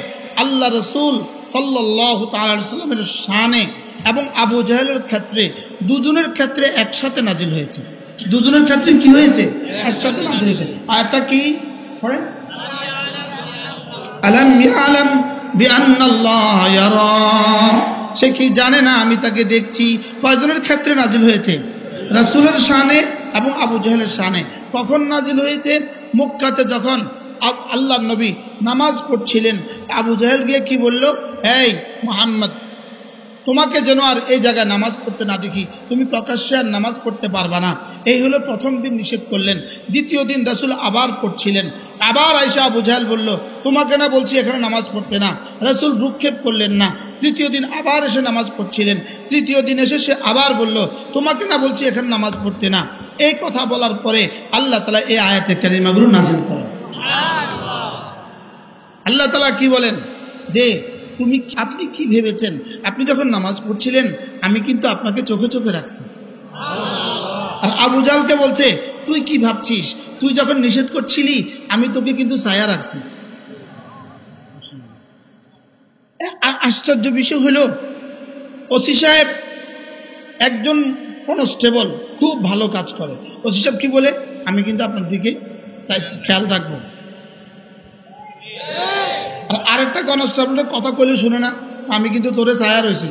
আল্লাহ রাসূল সাল্লাল্লাহু তাআলা আলাইহি ওয়াসাল্লামের শানে এবং আবু জাহেলের ক্ষেত্রে, দুজনের ক্ষেত্রে একসাথে নাজিল হয়েছে। দুজনের ক্ষেত্রে কি হয়েছে? একসাথে নাজিল হয়েছে। আয়াতটা কি পড়ে? আলাম ইয়ালাম বিআন্নাল্লাহা ইয়ারা, সে কি জানে না আমি তাকে দেখছি। কয়জনের ক্ষেত্রে নাজিল হয়েছে? রাসূলের শানে এবং আবু জাহেলের শানে। কখন নাজিল হয়েছে? মক্কাতে যখন আল্লাহর নবী নামাজ পড়ছিলেন, আবু জাহেল গিয়ে কি বলল, এই মুহাম্মদ, তোমাকে যেন আর এই জায়গায় নামাজ পড়তে না দেখি, তুমি প্রকাশ্যে আর নামাজ পড়তে পারবা না। এই হলো প্রথম দিন নিষেধ করলেন। দ্বিতীয় দিন রাসূল আবার পড়ছিলেন, আবার আয়েশা আবু জাহেল বলল, তোমাকে না বলছি এখানে নামাজ পড়তে না। রাসূল ভ্রুক্ষেপ করলেন না। তৃতীয় দিন আবার এসে নামাজ পড়ছিলেন। তৃতীয় দিন এসে সে আবার বলল, তোমাকে না বলছি এখানে নামাজ পড়তে না। এই কথা বলার পরে আল্লাহ তাআলা এই আয়াতে কারিমাগুলো নাযিল করেন। আল্লাহ তাআলা কি বলেন যে আপনি কি ভেবেছেন, আপনি যখন নামাজ পড়ছিলেন আমি কিন্তু আপনাকে চোখে চোখে রাখছি। আর আবু জাহলকে বলছে, তুই কি ভাবছিস, তুই যখন নিষেধ করছিলি আমি তোকে কিন্তু ছায়া রাখছি। আশ্চর্য বিষয় হলো, ওসি সাহেব একজন কনস্টেবল, খুব ভালো কাজ করে। ওসি সাহেব কি বলে, আমি কিন্তু আপনার দিকে খেয়াল রাখবো। আর আরেকটা কনস্টেবলের কথা কইলে শুনে না, আমি কিন্তু তোরে ছায়া রয়েছি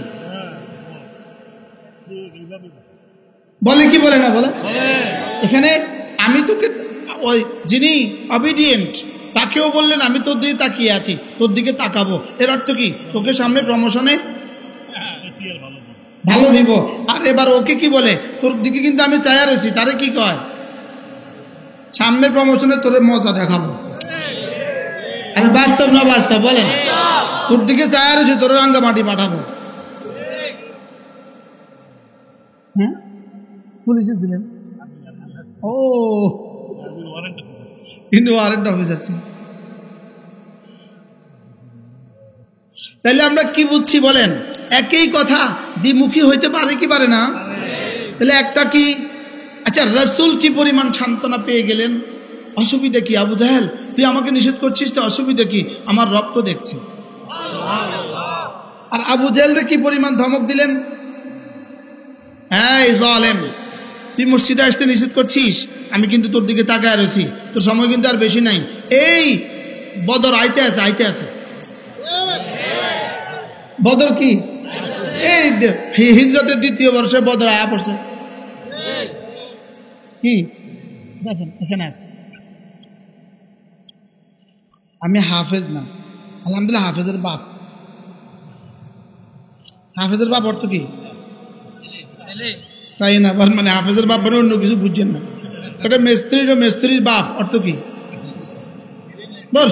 বলে। কি বলে না বলে? এখানে আমি তোকে, ওই যিনি অবিডিয়েন্ট তাকেও বললেন আমি তোর দিকে তাকিয়ে আছি, তোর দিকে তাকাবো। এর অর্থ কি? তোকে সামনে প্রমোশনে ভালো দিব। আর এবার ওকে কি বলে, তোর দিকে কিন্তু আমি ছায়া রয়েছি, তারে কি কয়, সামনে প্রমোশনে তোরে মজা দেখাবো। আরে বাস্তব না বাস্তব বলেন? তোর দিকে ছায়া রয়েছে, তোর রাঙ্গা মাটি পাঠাবো। হ্যাঁ, পুলিশে ছিলেন? ও, কিন্তু ওয়ারেন্ট অফিসার ছিল। তাহলে আমরা কি বুঝছি বলেন? একই কথা দ্বিমুখী হইতে পারে কি পারে না? তাহলে একটা কি, আচ্ছা রাসূল কি পরিমাণ সান্ত্বনা পেয়ে গেলেন, অসুবিধা কি? আবু জাহেল তুই আমাকে নিষেধ করছিস তো, অসুবিধা কি? আমার রব তো দেখছে। আর আবু জাহেলরে কি পরিমাণ ধমক দিলেন, হ্যাঁ জালেম, তুই মসজিদে আসতে নিষেধ করছিস, আমি কিন্তু তোর দিকে তাকায় রয়েছি, তোর সময় কিন্তু আর বেশি নাই, এই বদর আইতে আছে, আইতে আছে। বদর কি? এই হিজরতের দ্বিতীয় বর্ষে বদর আয়া পড়ছে। কি দেখেন এখানে আছে, আমি হাফেজ না, আলহামদুলিল্লাহ হাফেজের বাপ। হাফেজের বাপ অর্থ কি? চাই না, মানে হাফেজের বাপ মানে অন্য কিছু বুঝছেন না। ওটা মেস্ত্রির বাপ অর্থ কি? বল,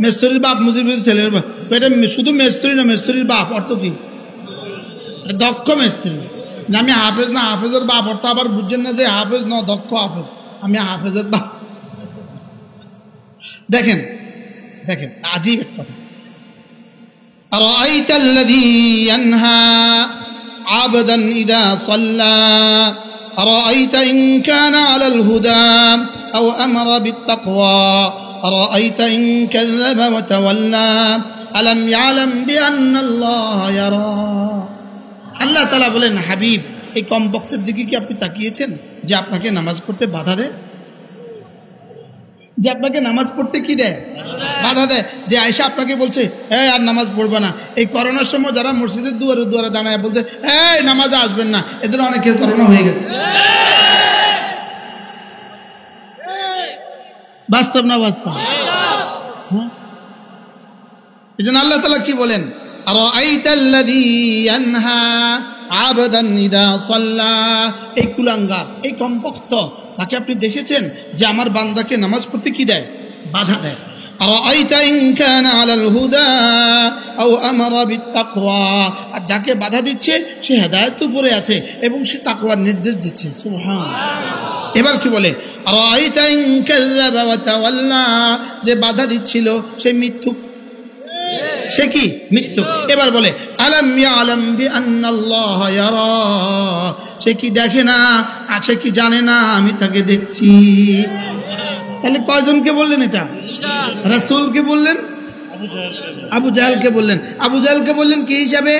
মেস্ত্রির বাপ মুজিবের ছেলের বাপ। এটা শুধু মেস্ত্রি না, মেস্ত্রির বাপ অর্থ কি? দক্ষ মেস্ত্রি। আমি হাফেজ না, হাফেজের বাপ অর্থ আবার বুঝছেন না যে হাফেজ না, দক্ষ হাফেজ। আমি হাফেজের বাপ। দেখেন দেখেন আজীব এক কথা। আরাআইতাল্লাযী ইয়ানহা আবদান ইযা সাল্লা, আরাআইতা ইন কানা আলাল হুদা আও আমারা বিত্তাকওয়া আরাআইতা ইন কাযাবা ওয়া তাওয়াল্লা আলাম ইয়ালাম বিআন্নাল্লাহা ইয়ারা। আল্লাহ তাআলা বলেন, হাবিব, এই কম বক্তের দিকে কি আপনি তাকিয়েছেন যে আপনাকে নামাজ পড়তে বাধা দেয়? যে আপনাকে নামাজ পড়তে কি দেয়? বাধা দেয়। যে আয়েশা আপনাকে বলছে এই আর নামাজ পড়বে না, এই করোনার সময় যারা মসজিদের দুয়ারে দুয়ারে দাঁড়ায় বলছে এই নামাজে আসবেন না, এদের অনেকের করোনা হয়ে গেছে। বাস্তব না বাস্তব? এই জন্য আল্লাহ তাআলা কি বলেন, আরাআইতাল্লাযী ইয়ানহা আবদান ইযা সাল্লা। এই কুলাঙ্গার, এই কমবক্ত, তাকে আপনি দেখেছেন যে আমার বান্দাকে নামাজ পড়তে কি দেয়? বাধা দেয়। আরাআইতা ইন কানা আলাল হুদা আও আমারা বিত্তাকওয়া। আর যাকে বাধা দিচ্ছে সে হেদায়েতের উপরে আছে এবং সে তাকওয়ার নির্দেশ দিচ্ছে। সুবহানাল্লাহ। এবার কি বলে, আরাআইতা ইন কাযাবা ওয়া তাওয়াল্লা। যে বাধা দিচ্ছিল সে মিথ্যুক, সে কি? মৃত্যু। এবার বলে আলাম ইয়ালাম বিআন্নাল্লাহা ইয়ারা। সে কি দেখে না? আছে কি জানে না আমি তাকে দেখছি? তাহলে কয়জনকে বললেন এটা? রাসূলকে বললেন, আবু জাহেলকে বললেন। আবু জাহেলকে বললেন কি হিসাবে?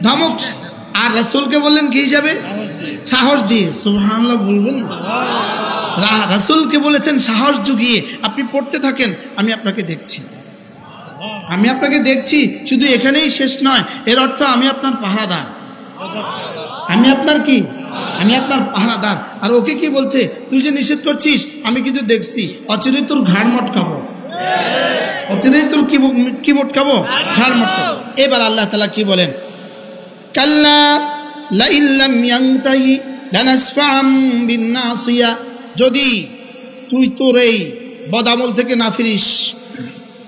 ধমক। আর রাসূলকে বললেন কি হিসাবে? সাহস দিয়ে। সুবহানাল্লাহ বলবেন না? রাসূলকে বলেছেন সাহস জুগিয়ে, আপনি পড়তে থাকেন, আমি আপনাকে দেখছি, আমি আপনাকে দেখছি। শুধু এখানেই শেষ নয়, এর অর্থ আমি আপনার পাহারাদার। আমি আপনার কি? আমি আপনার পাহারাদার। আর ওকে কি বলছে? তুই যে নিষেধ করছিস আমি কিন্তু দেখছি, অচিরেই তোর ঘাড় মটকাবো, অচিরেই তোর কি মটকাবো? ঘাড় মটকাবো। এবার আল্লাহ তাআলা কি বলেন, কাল্লা লাইন লাম ইয়ানতাহি লানাসফা'আম বিন-নাসিয়া। যদি তুই তোর এই বদামল থেকে না ফিরিস,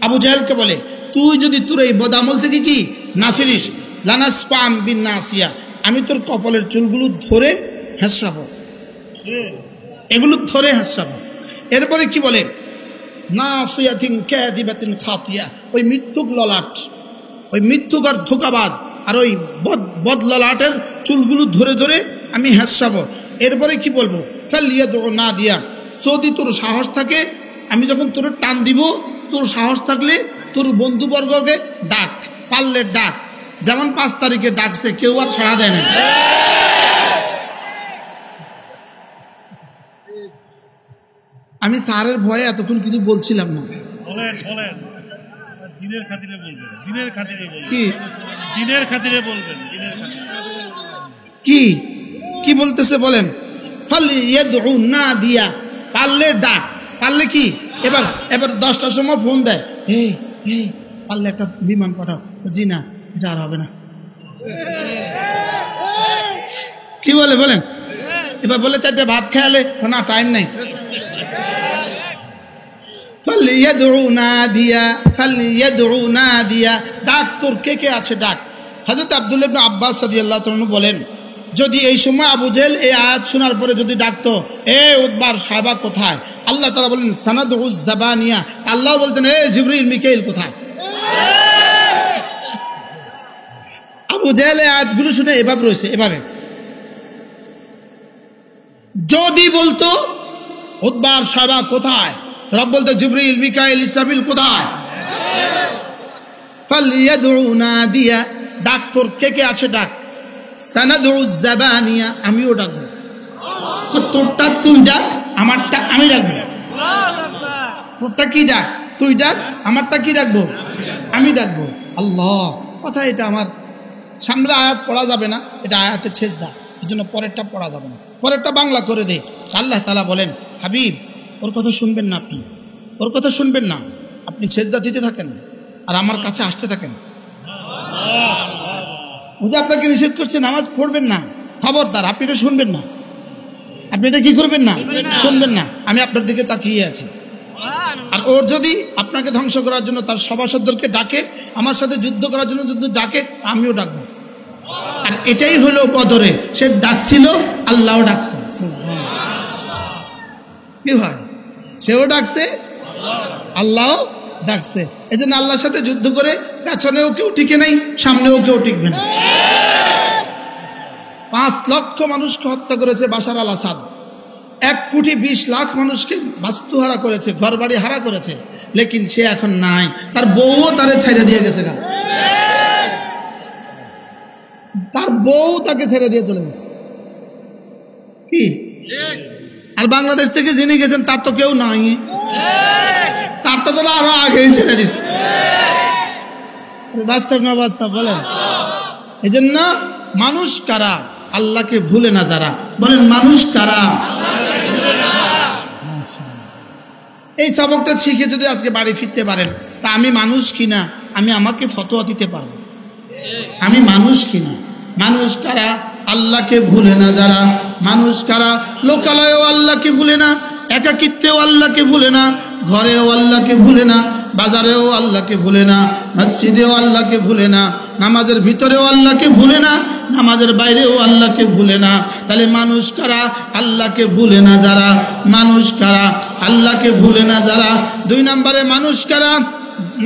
আবু জাহেলকে বলে তুই যদি তোর এই বদামল থেকে কি না ফিরিস, লানাসফা'আম বিন-নাসিয়া, আমি তোর কপালের চুলগুলো ধরে হেঁচড়াবো, এগুলো ধরে হেঁচড়াবো। এরপরে কি বলে, নাসিয়াতিন কাযিবাতিন খাতিয়া। ওই মৃত্যুক ললাট, ওই মৃত্যুক আর ধোঁকাবাজ আর ওই বদ ললাটের চুলগুলো ধরে ধরে আমি হেঁচড়াবো। এরপরে কি বলবো, ফালিয়াদউ নাদিয়া। যদি তোর সাহস থাকে, আমি যখন তোর টান দিব, তোর সাহস থাকলে তোর বন্ধুবর্গকে ডাক, পারলে ডাক। যেমন 5 তারিখে ডাকছে, কেউ আর সাড়া দেয় না। আমি স্যারের ভয়ে এতক্ষণ কিছু বলছিলাম না। কি কি বলতেছে বলেন? ফালিয়াদউ নাদিয়া, পারলে ডাক, পারলে কি? এবার 10টার সময় ফোন দেয়, এই এই পারলে একটা বিমান পাঠাও। জি না, এটা আর হবে না। কি বলে বলেন? এবার বলে 4টে ভাত খেয়ালে, না টাইম নাই। ফালিয়াদউ নাদিয়া, ফালিয়াদউ নাদিয়া, ডাক, তোর কে কে আছে ডাক। হযরত আব্দুল্লাহ ইবনে আব্বাস রাদিয়াল্লাহু তাআলা বলেন, যদি এই সময় আবু জেহেল এই আয়াত শোনার পরে যদি ডাকতো, এ উতবার সাহাবা কোথায়, আল্লাহ তাআলা বলেন সানাদউজ জাবানিয়া, আল্লাহ বলতেন এ জিবরিল মিকাইল কোথায়। আবু জেহেল এই আয়াতগুলো শুনে এভাবে রয়েছে, এভাবে। যদি বলতো উতবার সাহাবা কোথায়, রব বলতো জিবরিল মিকাইল ইসরাফিল কোথায়। ফালিয়াদউ নাদিয়া, ডাক, তোর কে কে আছে ডাক। সানাদউজ জাবানিয়া, আমিও ডাকবো। তোরটা তুই ডাক, আমারটা আমি ডাকবো। তোরটা কি ডাক, তুই ডাক, আমারটা কি ডাকবো, আমি ডাকবো। আল্লাহ, কথা এটা আমার সামনে আয়াত পড়া যাবে না, এটা আয়াতে ছেজদা, এই জন্য পরেরটা পড়া যাবে না, পরেরটা বাংলা করে দে। আল্লাহ তাআলা বলেন, হাবিব ওর কথা শুনবেন না, আপনি ওর কথা শুনবেন না, আপনি ছেজদা দিতে থাকেন আর আমার কাছে আসতে থাকেন। ও যে আপনাকে নিষেধ করছে নামাজ পড়বেন না, খবরদার আপনি এটা শুনবেন না, আপনি এটা কি করবেন না, শুনবেন না। আমি আপনার দিকে তাকিয়ে আছি। আর ওর যদি আপনাকে ধ্বংস করার জন্য তার সভাসদদেরকে ডাকে, আমার সাথে যুদ্ধ করার জন্য যদি ডাকে, আমিও ডাকবো। আর এটাই হলো বদরে, সে ডাকছিল, আল্লাহও ডাকছে। কি হয়, সেও ডাকছে, আল্লাহও ডাকছে। এই জন্য আল্লাহর সাথে যুদ্ধ করে পেছনেও কেউ টিকে নাই, সামনেও কেউ টিকবে না। 5 লক্ষ মানুষকে হত্যা করেছে বাশার আল আসাদ, 1,20,00,000 মানুষকে বাস্তুহারা করেছে, ঘর বাড়ি হারা করেছে, লেকিন সে এখন নাই, তার বউও তারে ছেড়ে দিয়ে গেছে না, তার বউ তাকে ছেড়ে দিয়ে চলে গেছে। কি আর বাংলাদেশ থেকে যিনি গেছেন তার তো কেউ নাই, তার তো আরো আগেই ছেড়ে দিচ্ছে। বাস্তব না বাস্তব বলেন? এই জন্য মানুষ কারা? আল্লাহকে ভুলে না যারা। বলেন মানুষ কারা? এই সবকটা শিখে যদি আজকে বাড়ি ফিরতে পারেন, তা আমি মানুষ কিনা আমি আমাকে ফতোয়া দিতে পারবো। আমি মানুষ কিনা? মানুষ কারা? আল্লাহকে ভুলে না যারা। মানুষ কারা? লোকালয়েও আল্লাহকে ভুলে না, একাকিত্বেও আল্লাহকে ভুলে না, ঘরেও আল্লাহকে ভুলে না, বাজারেও আল্লাহকে ভুলে না, মসজিদেও আল্লাহকে ভুলে না, নামাজের ভিতরেও আল্লাহকে ভুলে না, নামাজের বাইরেও আল্লাহকে ভুলে না। তাহলে মানুষ কারা? আল্লাহকে ভুলে না যারা। মানুষ কারা? আল্লাহকে ভুলে না যারা। 2 নম্বরে মানুষ কারা?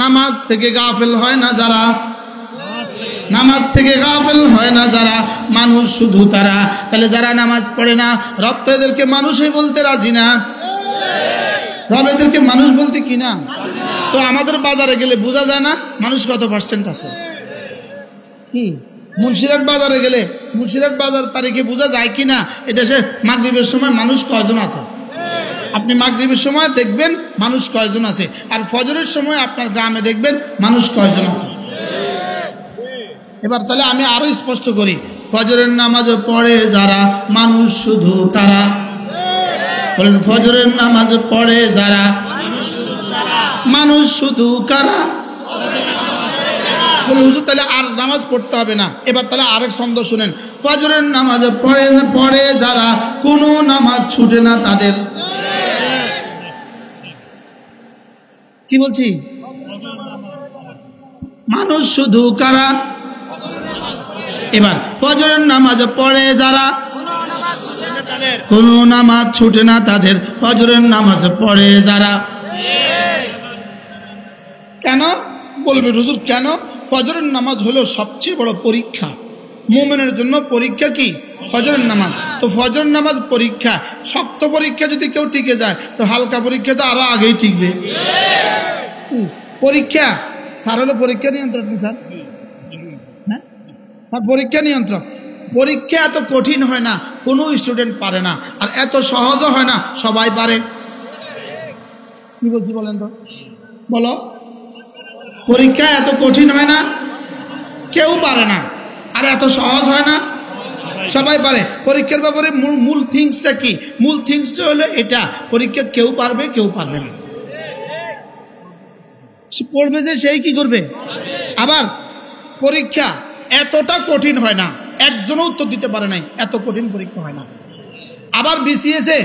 নামাজ থেকে গাফেল হয় না যারা। নামাজ থেকে গাফেল হয় না যারা। মানুষ শুধু তারা। তাহলে যারা নামাজ পড়ে না, রব তো এদেরকে মানুষই বলতে রাজি না। রব এদেরকে মানুষ বলতে কি না? তো আমাদের বাজারে গেলে বোঝা যায় না মানুষ কত % আছে। কি মুন্সিরহাট বাজারে গেলে, মুন্সিরহাট বাজার তারিখে বোঝা যায় কিনা এদেশে মাগরিবের সময় মানুষ কয়জন আছে। আপনি মাগরিবের সময় দেখবেন মানুষ কয়জন আছে, আর ফজরের সময় আপনার গ্রামে দেখবেন মানুষ কয়জন আছে। এবার তাহলে আমি আরো স্পষ্ট করি, ফজরের নামাজ পড়ে যারা, মানুষ শুধু তারা। বলেন ফজরের নামাজ পড়ে যারা, মানুষ শুধু কারা? বলে হুজুর তাহলে আর নামাজ পড়তে হবে না। এবার তাহলে আরেক ছন্দ শুনেন, ফজরের নামাজ পড়ে যারা, কোনো নামাজ ছুটে না তাদের। কি বলছি? মানুষ শুধু কারা? এবার ফজরের নামাজ পড়ে যারা, কোনো নামাজ ছুটে না তাদের। ফজরের নামাজ পড়ে যারা। কেন বলবে হুজুর কেন? ফজরের নামাজ হলো সবচেয়ে বড় পরীক্ষা। মুমিনের জন্য পরীক্ষা কি? ফজরের নামাজ। তো ফজরের নামাজ পরীক্ষা, শক্ত পরীক্ষা যদি কেউ টিকে যায়, তো হালকা পরীক্ষা তো আরো আগেই টিকবে। পরীক্ষা স্যার হলো পরীক্ষা নিয়ন্ত্রক। স্যার হ্যাঁ স্যার পরীক্ষা নিয়ন্ত্রক। পরীক্ষা এত কঠিন হয় না, কোনো স্টুডেন্ট পারে না, আর এত সহজও হয় না, সবাই পারে। কি বলছি বলেন তো? বলো, পরীক্ষা এত কঠিন হয় না, কেউ পারে না, আর এত সহজ হয় না, সবাই পারে। পরীক্ষার ব্যাপারে মূল থিংসটা কি? মূল থিংসটা হলো এটা, পরীক্ষা কেউ পারবে কেউ পারবে না। পড়বে যে সেই কি করবে। আবার পরীক্ষা এতটা কঠিন হয় না, একজনও উত্তর দিতে পারে নাই, এত কঠিন পরীক্ষা হয় না। আবার বিসিএসে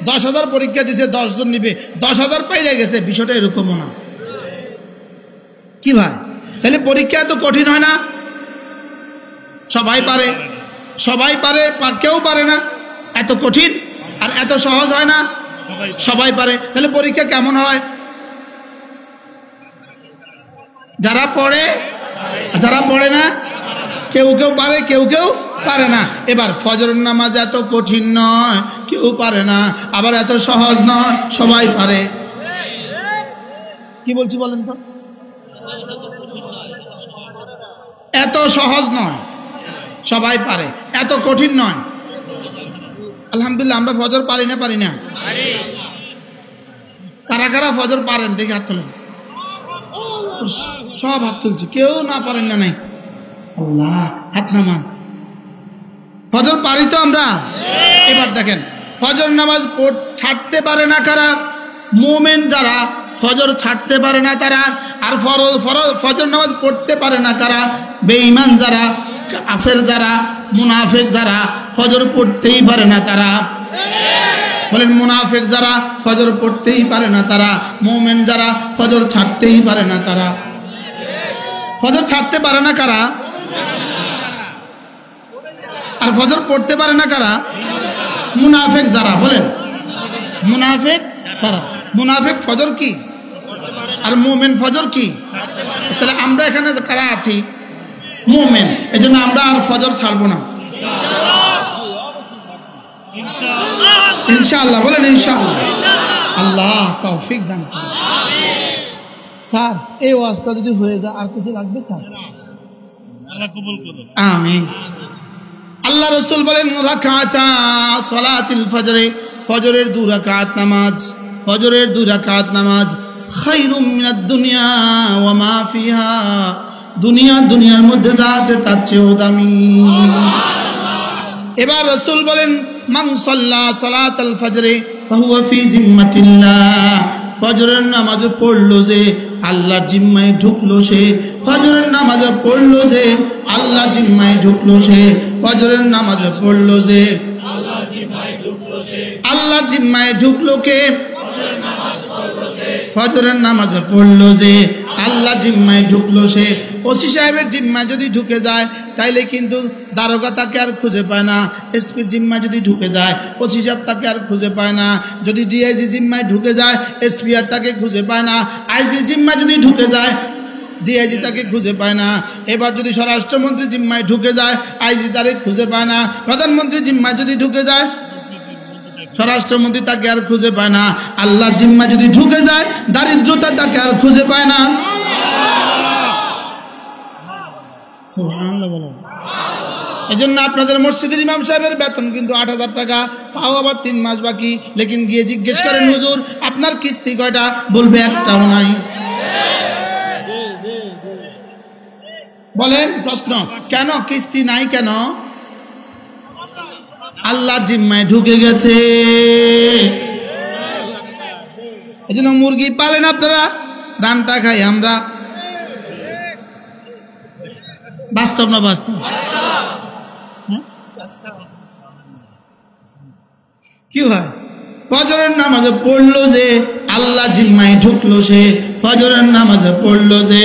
10,000 পরীক্ষা দিয়েছে, 10 জন নিবে, 10,000 পাইলে গেছে, বিষয়টা এরকমও না। কি ভাই? তাহলে পরীক্ষা এত কঠিন হয় না, সবাই পারে, সবাই পারে, কেউ পারে না। এত কঠিন আর এত সহজ হয় না, সবাই পারে। তাহলে পরীক্ষা কেমন হয়? যারা পড়ে, যারা পড়ে না, কেউ কেউ পারে, কেউ কেউ পারে না। এবার ফজরের নামাজ এত কঠিন নয়, কেউ পারে না, আবার এত সহজ নয়, সবাই পারে। কি বলছি বলেন তো? এত সহজ নয়, সবাই পারে, এত কঠিন নয়। আলহামদুলিল্লাহ আমরা ফজর পারি না? পারি না? কারা কারা ফজর পারেন দেখে হাত তোলেন। সব হাত তুলছি, কেউ না পারেন না নাই। আল্লাহ, হাত নামান। ফজর পারি তো আমরা। এবার দেখেন, ফজর নামাজ ছাড়তে পারে না কারা? মুমিন যারা, ফজর ছাড়তে পারে না তারা। আর ফজর নামাজ পড়তে পারে না কারা? বেঈমান যারা, কাফের যারা, মুনাফিক যারা, ফজর পড়তেই পারে না তারা। বলেন মুনাফিক যারা, ফজর পড়তেই পারে না তারা। মুমিন যারা, ফজর ছাড়তেই পারে না তারা। ফজর ছাড়তে পারে না কারা? আর ফজর পড়তে পারে না কারা? মুনাফিক যারা। বলেন মুনাফিক কারা? মুনাফিক ফজর কি আর মুমিন ফজর কি? তাহলে আমরা এখানে কারা আছি? মুমিন। এজন্য আমরা আর ফজর ছাড়বো না। ইনশাআল্লাহ বলেন ইনশাআল্লাহ। আল্লাহ তৌফিক দান করুন। স্যার এই ওয়াজটা যদি হয়ে যায় আর কিছু লাগবে স্যার? আমিন। আল্লাহ রাসূল বলেন রাকাতা সালাতুল ফজরে, ফজরের 2 রাকাত নামাজ, ফজরের 2 রাকাত নামাজ খায়রুম মিনাদ দুনিয়া ওয়া মা ফিহা, দুনিয়ার মধ্যে যা আছে তার চেয়েও দামি। এবার রাসূল বলেন মান সাল্লা সালাতাল ফজরে ফাহুয়া ফি জিম্মাতিল্লাহ, ফজরের নামাজ পড়লো যে আল্লাহর জিম্মায় ঢুকলো সে, ফজরের নামাজ পড়লো যে আল্লাহর জিম্মায় ঢুকলো সে, ফজরের নামাজ পড়লো যে আল্লাহর জিম্মায় ঢুকলো সে, আল্লাহর জিম্মায় ঢুকলো কে? ফজরের নামাজ পড়লো যে আল্লাহ জিম্মায় ঢুকলো সে। ওসি সাহেবের জিম্মায় যদি ঢুকে যায় তাইলে কিন্তু দারোগা তাকে আর খুঁজে পায় না। এসপির জিম্মায় যদি ঢুকে যায় ওসি সাহেব তাকে আর খুঁজে পায় না। যদি ডিআইজি জিম্মায় ঢুকে যায় এসপি আর তাকে খুঁজে পায় না। আইজি জিম্মায় যদি ঢুকে যায় ডিআইজি তাকে খুঁজে পায় না। এবার যদি স্বরাষ্ট্রমন্ত্রী জিম্মায় ঢুকে যায় আইজি তাকে খুঁজে পায় না। প্রধানমন্ত্রী জিম্মায় যদি ঢুকে যায় স্বরাষ্ট্রমন্ত্রী তাকে আর খুঁজে পায় না। আল্লাহর জিম্মা যদি ঢুকে যায় দারিদ্রতা তাকে আর খুঁজে পায় না। সুবহানাল্লাহ বলেন। এজন্য আপনাদের মসজিদের ইমাম সাহেবের বেতন কিন্তু 8,000 টাকা, তাও আবার 3 মাস বাকি। লেকিন গিয়ে জিজ্ঞেস করেন হুজুর আপনার কিস্তি কয়টা? বলবে একটাও নাই। বলেন প্রশ্ন, কেন কিস্তি নাই কেন? আল্লাহর জিম্মায় ঢুকে গেছে। এই জন্য মুরগি পালেন আপনারা, রানটা খাই আমরা। বাস্তব না বাস্তব? কি হয়? ফজরের নামাজে পড়লো যে আল্লাহ জিম্মায় ঢুকলো সে, ফজরের নামাজে পড়লো যে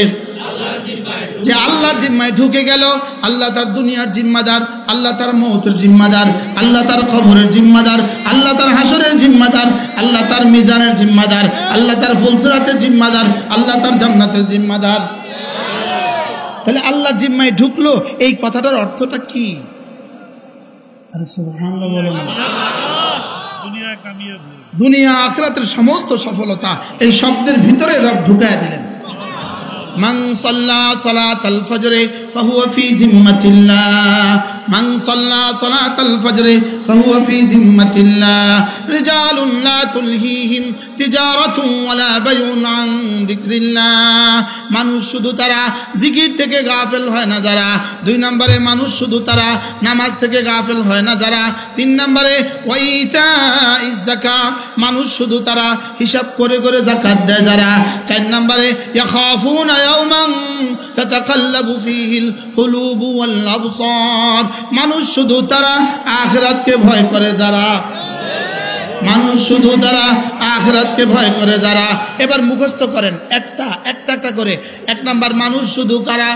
আল্লাহর জিম্মায় ঢুকে গেল। আল্লাহ তার দুনিয়ার জিম্মাদার, আল্লাহ তার মওতের জিম্মাদার, আল্লাহ তার কবরের জিম্মাদার, আল্লাহ তার হাসরের জিম্মাদার, আল্লাহ তার মিজানের জিম্মাদার, আল্লাহ তার ফুলসিরাতের জিম্মাদার, আল্লাহ তার জান্নাতের জিম্মাদার। তাহলে আল্লাহ জিম্মায় ঢুকলো, এই কথাটার অর্থটা কি? আরে সুবহানাল্লাহ বলেন। দুনিয়া আখিরাতের সমস্ত সফলতা এই শব্দের ভিতরে রব ঢুকায় দিলেন। মান সাল্লা সালাতাল ফজরে ফাহুয়া ফি জিম্মাতিল্লাহ, মান সাল্লা সালাতাল ফজরে ফাহুয়া ফি জিম্মাতিল্লাহ। রিজালুন লা তুলহিহিম তিজারাতুন ওয়ালা বাইউন আন যিকরিল্লাহ। মানুষ শুধু তারা জিকির থেকে গাফেল হয় না যারা। 2 নম্বরে মানুষ শুধু তারা নামাজ থেকে গাফেল হয় না যারা। 3 নম্বরে ওয়াইতাইজ যাকাত, মানুষ শুধু তারা হিসাব করে করে যাকাত দেয় যারা। 4 নম্বরে ইয়াখাফুনা ইয়াওমান তাতাকাল্লাবু ফীহিল কুলুবু ওয়াল আবসার, মানুষ শুধু তারা আখিরাতকে ভয় করে যারা। মানুষ শুধু তারা আখিরাতকে ভয় করে যারা। এবার মুখস্থ করেন একটা করে। 1 নাম্বার মানুষ শুধু কারা?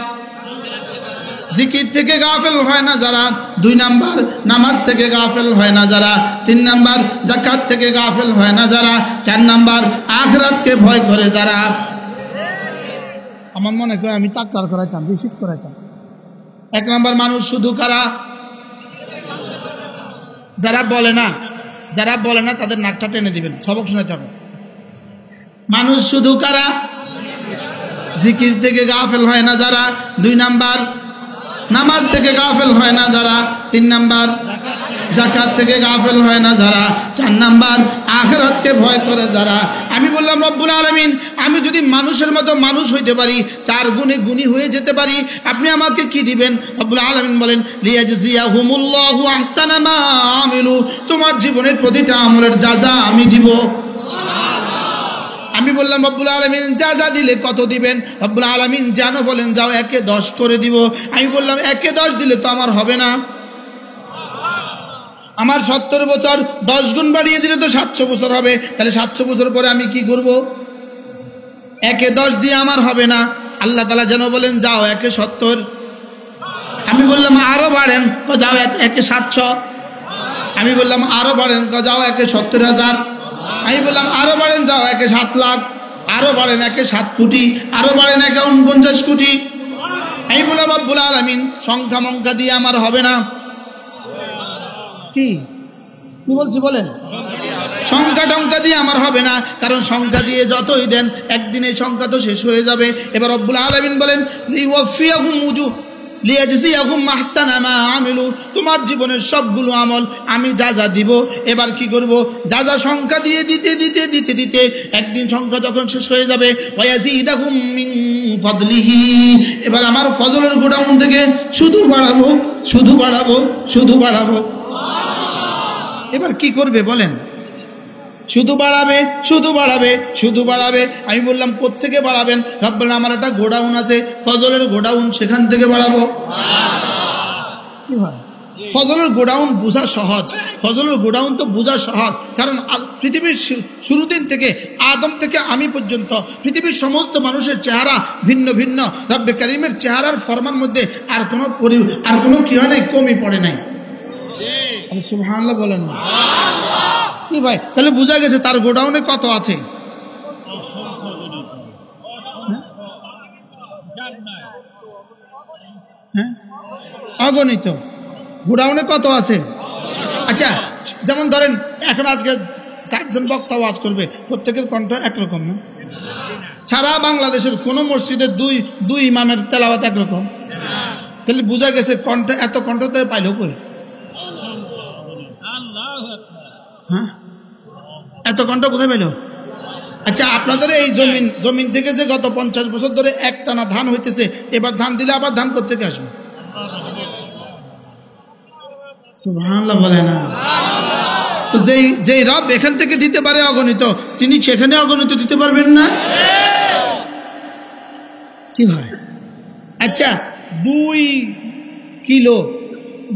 জিকির থেকে গাফেল হয় না যারা। 2 নাম্বার নামাজ থেকে গাফেল হয় না যারা। 3 নাম্বার যাকাত থেকে গাফেল হয় না যারা। 4 নাম্বার আখিরাতকে ভয় করে যারা। আমার মনে হয় আমি তাকরার করাইতাম, রিপিট করাইতাম। 1 নাম্বার মানুষ শুধু কারা? যারা বলে না তাদের নাকটা টেনে দিবেন, সবক শোনাতে হবে। মানুষ শুধু কারা? জিকির থেকে গাফেল হয় না যারা। 2 নাম্বার নামাজ থেকে গাফেল হয় না যারা। 3 নাম্বার যাকাত থেকে গাফেল হয় না যারা। 4 নাম্বার আখিরাতকে ভয় করে যারা। আমি বললাম রব্বুল আলামিন, আমি যদি মানুষের মতো মানুষ হইতে পারি, 4 গুণে গুণী হয়ে যেতে পারি, আপনি আমাকে কি দিবেন? রব্বুল আলামিন বলেন লিয়াজজিয়াহুমুল্লাহু আহসানা মা আমিলু, তোমার জীবনের প্রতিটা আমলের যাজা আমি দিব। আমি বললাম রব্বুল আলামিন যা দিলে কত দিবেন? রব্বুল আলামিন জানো বলেন যাও 1-এ 10 করে দিব। আমি বললাম 1-এ 10 দিলে তো আমার হবে না। আমার 70 বছর 10 গুণ বাড়িয়ে দিলে তো 700 বছর হবে। তাহলে 700 বছর পরে আমি কি করব? 1-এ 10 দিয়ে আমার হবে না। আল্লাহ তাআলা যেন বলেন যাও 1-এ 70। আমি বললাম আরো বাড়েন, যাও 1-এ 700। আমি বললাম আরো বাড়েন, যাও 1-এ 70,000। আমি বললাম আরো বাড়েন, যাও 1-এ 7 লাখ। আরো বাড়েন 1-এ 7 কোটি। আরো বাড়েন 1-এ 49 কোটি। আমি বললাম রব্বুল আলামিন সংখ্যা মঙ্কা দিয়ে আমার হবে না। কি কি বলছি বলেন? সংখ্যা টংখ্যা দিয়ে আমার হবে না, কারণ সংখ্যা দিয়ে যতই দেন একদিন এই সংখ্যা তো শেষ হয়ে যাবে। এবার রব্বুল আলামিন বলেন তোমার জীবনের সবগুলো আমল আমি যা যা দিব, এবার কি করব, যা যা সংখ্যা দিয়ে দিতে দিতে দিতে দিতে একদিন সংখ্যা যখন শেষ হয়ে যাবে, ওয়ায়াজিদাকুম মিন ফাদলিহি, এবার আমার ফজলের গোডাউন থেকে শুধু বাড়াবো শুধু বাড়াবো শুধু বাড়াবো। এবার কি করবে বলেন? শুধু বাড়াবে শুধু বাড়াবে শুধু বাড়াবে। আমি বললাম কোত্থেকে বাড়াবেন? রব বললেন আমার একটা গোডাউন আছে, ফজলের গোডাউন, সেখান থেকে বাড়াবো। ফজলের গোডাউন বোঝা সহজ, ফজলের গোডাউন তো বোঝা সহজ, কারণ পৃথিবীর শুরু দিন থেকে আদম থেকে আমি পর্যন্ত পৃথিবীর সমস্ত মানুষের চেহারা ভিন্ন ভিন্ন। রব্বে কারিমের চেহারার ফরমান মধ্যে আর কোনো কি হয় নাই, কমই পড়ে নাই। সুবহানাল্লাহ বলেন না কি ভাই? তাহলে বোঝা গেছে তার গোডাউনে কত আছে। অগণিত গোডাউনে কত আছে। আচ্ছা, যেমন ধরেন এখন আজকে 4 জন বক্তা ওয়াজ করবে, প্রত্যেকের কণ্ঠ একরকম না। সারা বাংলাদেশের কোন মসজিদে দুই ইমামের তেলাওয়াত একরকম, তাহলে বোঝা গেছে কণ্ঠ, এত কণ্ঠ তো পাইল কই? হ্যাঁ, এত কণ্ঠ কোথায় পেল? আচ্ছা, আপনাদের এই জমিন থেকে যে গত 50 বছর ধরে একটানা ধান হইতেছে, এবার ধান দিলে আবার ধান কোত্থেকে আসবে? সুবহানাল্লাহ বলে না। তো যেই রব এখান থেকে দিতে পারে অগণিত, তিনি সেখানে অগণিত দিতে পারবেন না? কি হয়? আচ্ছা, 2 কিলো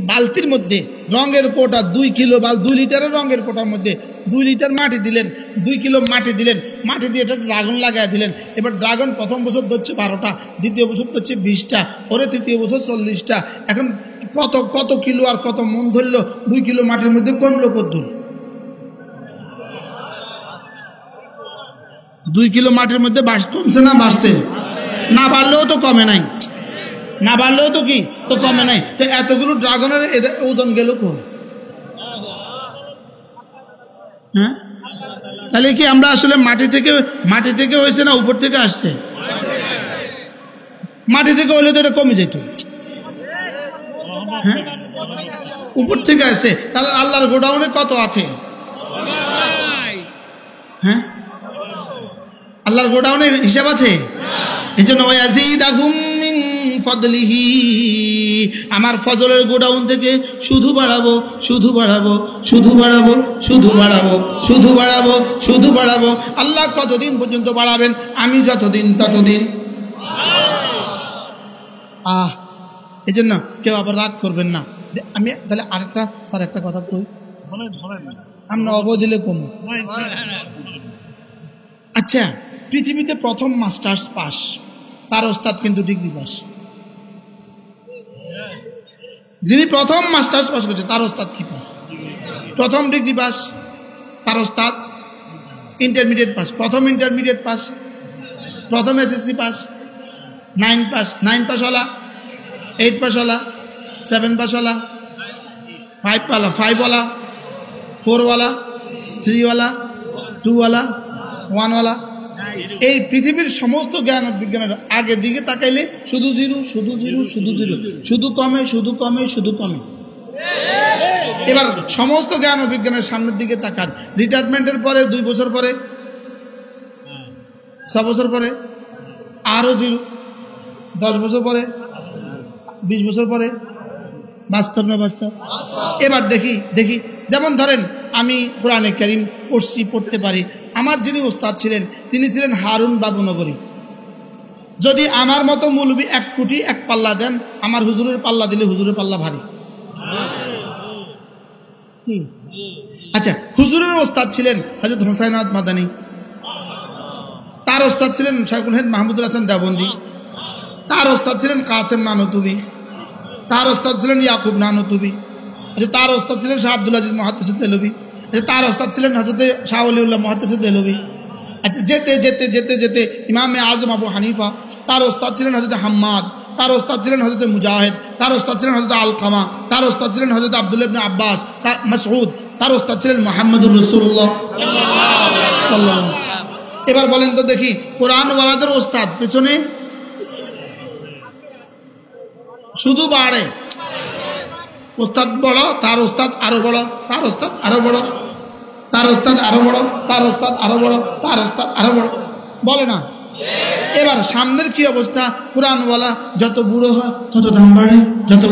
বালতির মধ্যে রঙের পোটা, 2 কিলো 2 লিটারের রঙের পোটার মধ্যে 2 লিটার মাটি দিলেন, 2 কিলো মাটি দিলেন, মাটি দিয়ে এটা ড্রাগন লাগাই দিলেন। এবার ড্রাগন প্রথম বছর ধরছে 12টা, দ্বিতীয় বছর ধরছে 20টা, ওরে তৃতীয় বছর 40টা। এখন কত কিলো আর কত মন ধরলো? 2 কিলো মাটির মধ্যে কমলো কত দূর? 2 কিলো মাটির মধ্যে কমছে না বাড়ছে? না বাড়লেও তো কমে নাই, না বাড়লেও তো কি তো কমে নাই। তো এতগুলো ড্রাগনের ওজন গেল কোন? হ্যাঁ, তাহলে কি আমরা আসলে মাটি থেকে হয়েছে না উপর থেকে আসছে? মাটি থেকে হলে তো এটা কমে যেত। হ্যাঁ, উপর থেকে আসছে। তাহলে আল্লাহর গোডাউনে কত আছে? হ্যাঁ, আল্লাহর গোডাউনের হিসাব আছে। এই জন্য আমার ফজলের গোডাউন থেকে শুধু বাড়াবো শুধু বাড়াবো শুধু বাড়াবো শুধু বাড়াবো শুধু বাড়াবো শুধু বাড়াবো। আল্লাহ কতদিন পর্যন্ত বাড়াবেন? আমি যতদিন ততদিন। এই জন্য কেউ আবার রাগ করবেন না। আমি তাহলে আরেকটা কথা কই, আমরা অবদিলে কম। আচ্ছা, পৃথিবীতে প্রথম মাস্টার্স পাস, তার ওস্তাদ কিন্তু ডিগ্রি পাস। যিনি প্রথম মাস্টার্স পাস করছে তার ওস্তাদ কি পাস? প্রথম ডিগ্রি পাস, তার ওস্তাদ ইন্টারমিডিয়েট পাস, প্রথম ইন্টারমিডিয়েট পাস, প্রথম এসএসসি পাস, 9 পাস, 9 পাস वाला, 8 পাস वाला, 7 পাস वाला, 5 वाला, 5 वाला, 4 वाला, 3 वाला, 2 वाला, 1 वाला। এই পৃথিবীর সমস্ত জ্ঞান বিজ্ঞানের আগের দিকে তাকাইলে শুধু জিরো শুধু জিরো শুধু জিরো, শুধু কমে শুধু কমে শুধু কমে। এবার সমস্ত জ্ঞান ও বিজ্ঞানের সামনের দিকে তাকান, রিটায়ারমেন্টের পরে 2 বছর পরে, 6 বছর পরে আরো জিরো, 10 বছর পরে, 20 বছর পরে। বাস্তব না বাস্তব? এবার দেখি যেমন ধরেন আমি কোরআনে কারীম পড়তে পারি। আমার যিনি ওস্তাদ ছিলেন তিনি ছিলেন হারুন বাবু নগরী। যদি আমার মতো মৌলবী 1 কোটি 1 পাল্লা দেন, আমার হুজুরের পাল্লা দিলে হুজুরের পাল্লা ভারী। আচ্ছা, হুজুরের ওস্তাদ ছিলেন হযরত হুসাইন আহমদ মাদানী, তার ওস্তাদ ছিলেন শাইখুল হিন্দ মাহমুদুল হাসান দেওবন্দি, তার ওস্তাদ ছিলেন কাসেম নানুতুবি, তার ওস্তাদ ছিলেন ইয়াকুব নানুতুবি, তার ওস্তাদ ছিলেন শাহ আব্দুল আজিজ মুহাদ্দিস দেহলভী, তার ওস্তাদ ছিলেন হযরত শাহ ওলিউল্লাহ মুহাদ্দিস দেহলভী। আচ্ছা, যেতে যেতে যেতে যেতে ইমামে আজম আবু হানিফা, তার ওস্তাদ ছিলেন হযরত হাম্মাদ, তার ওস্তাদ ছিলেন হযরত মুজাহিদ, তার ওস্তাদ ছিলেন হযরত আলকামা, তার ওস্তাদ ছিলেন হযরত আব্দুল্লাহ ইবনে আব্বাস, তার মাসউদ, তার ওস্তাদ ছিলেন মুহাম্মদুর রাসূলুল্লাহ সাল্লাল্লাহু। এবার বলেন তো দেখি, কোরআনওয়ালাদের ওস্তাদ পেছনে শুধু বাড়ে, ওস্তাদ বড়, তার ওস্তাদ আরো বড়, তার ওস্তাদ আরো বড়, তার ওস্তাদ আরো বড়, তার ওস্তাদ আরো বড়, তার ওস্তাদ আরো বড়, বলে না? এবার সামনের কি অবস্থা? কোরআনওয়ালা যত বুড়ো হয় তত দাম বাড়ে, যত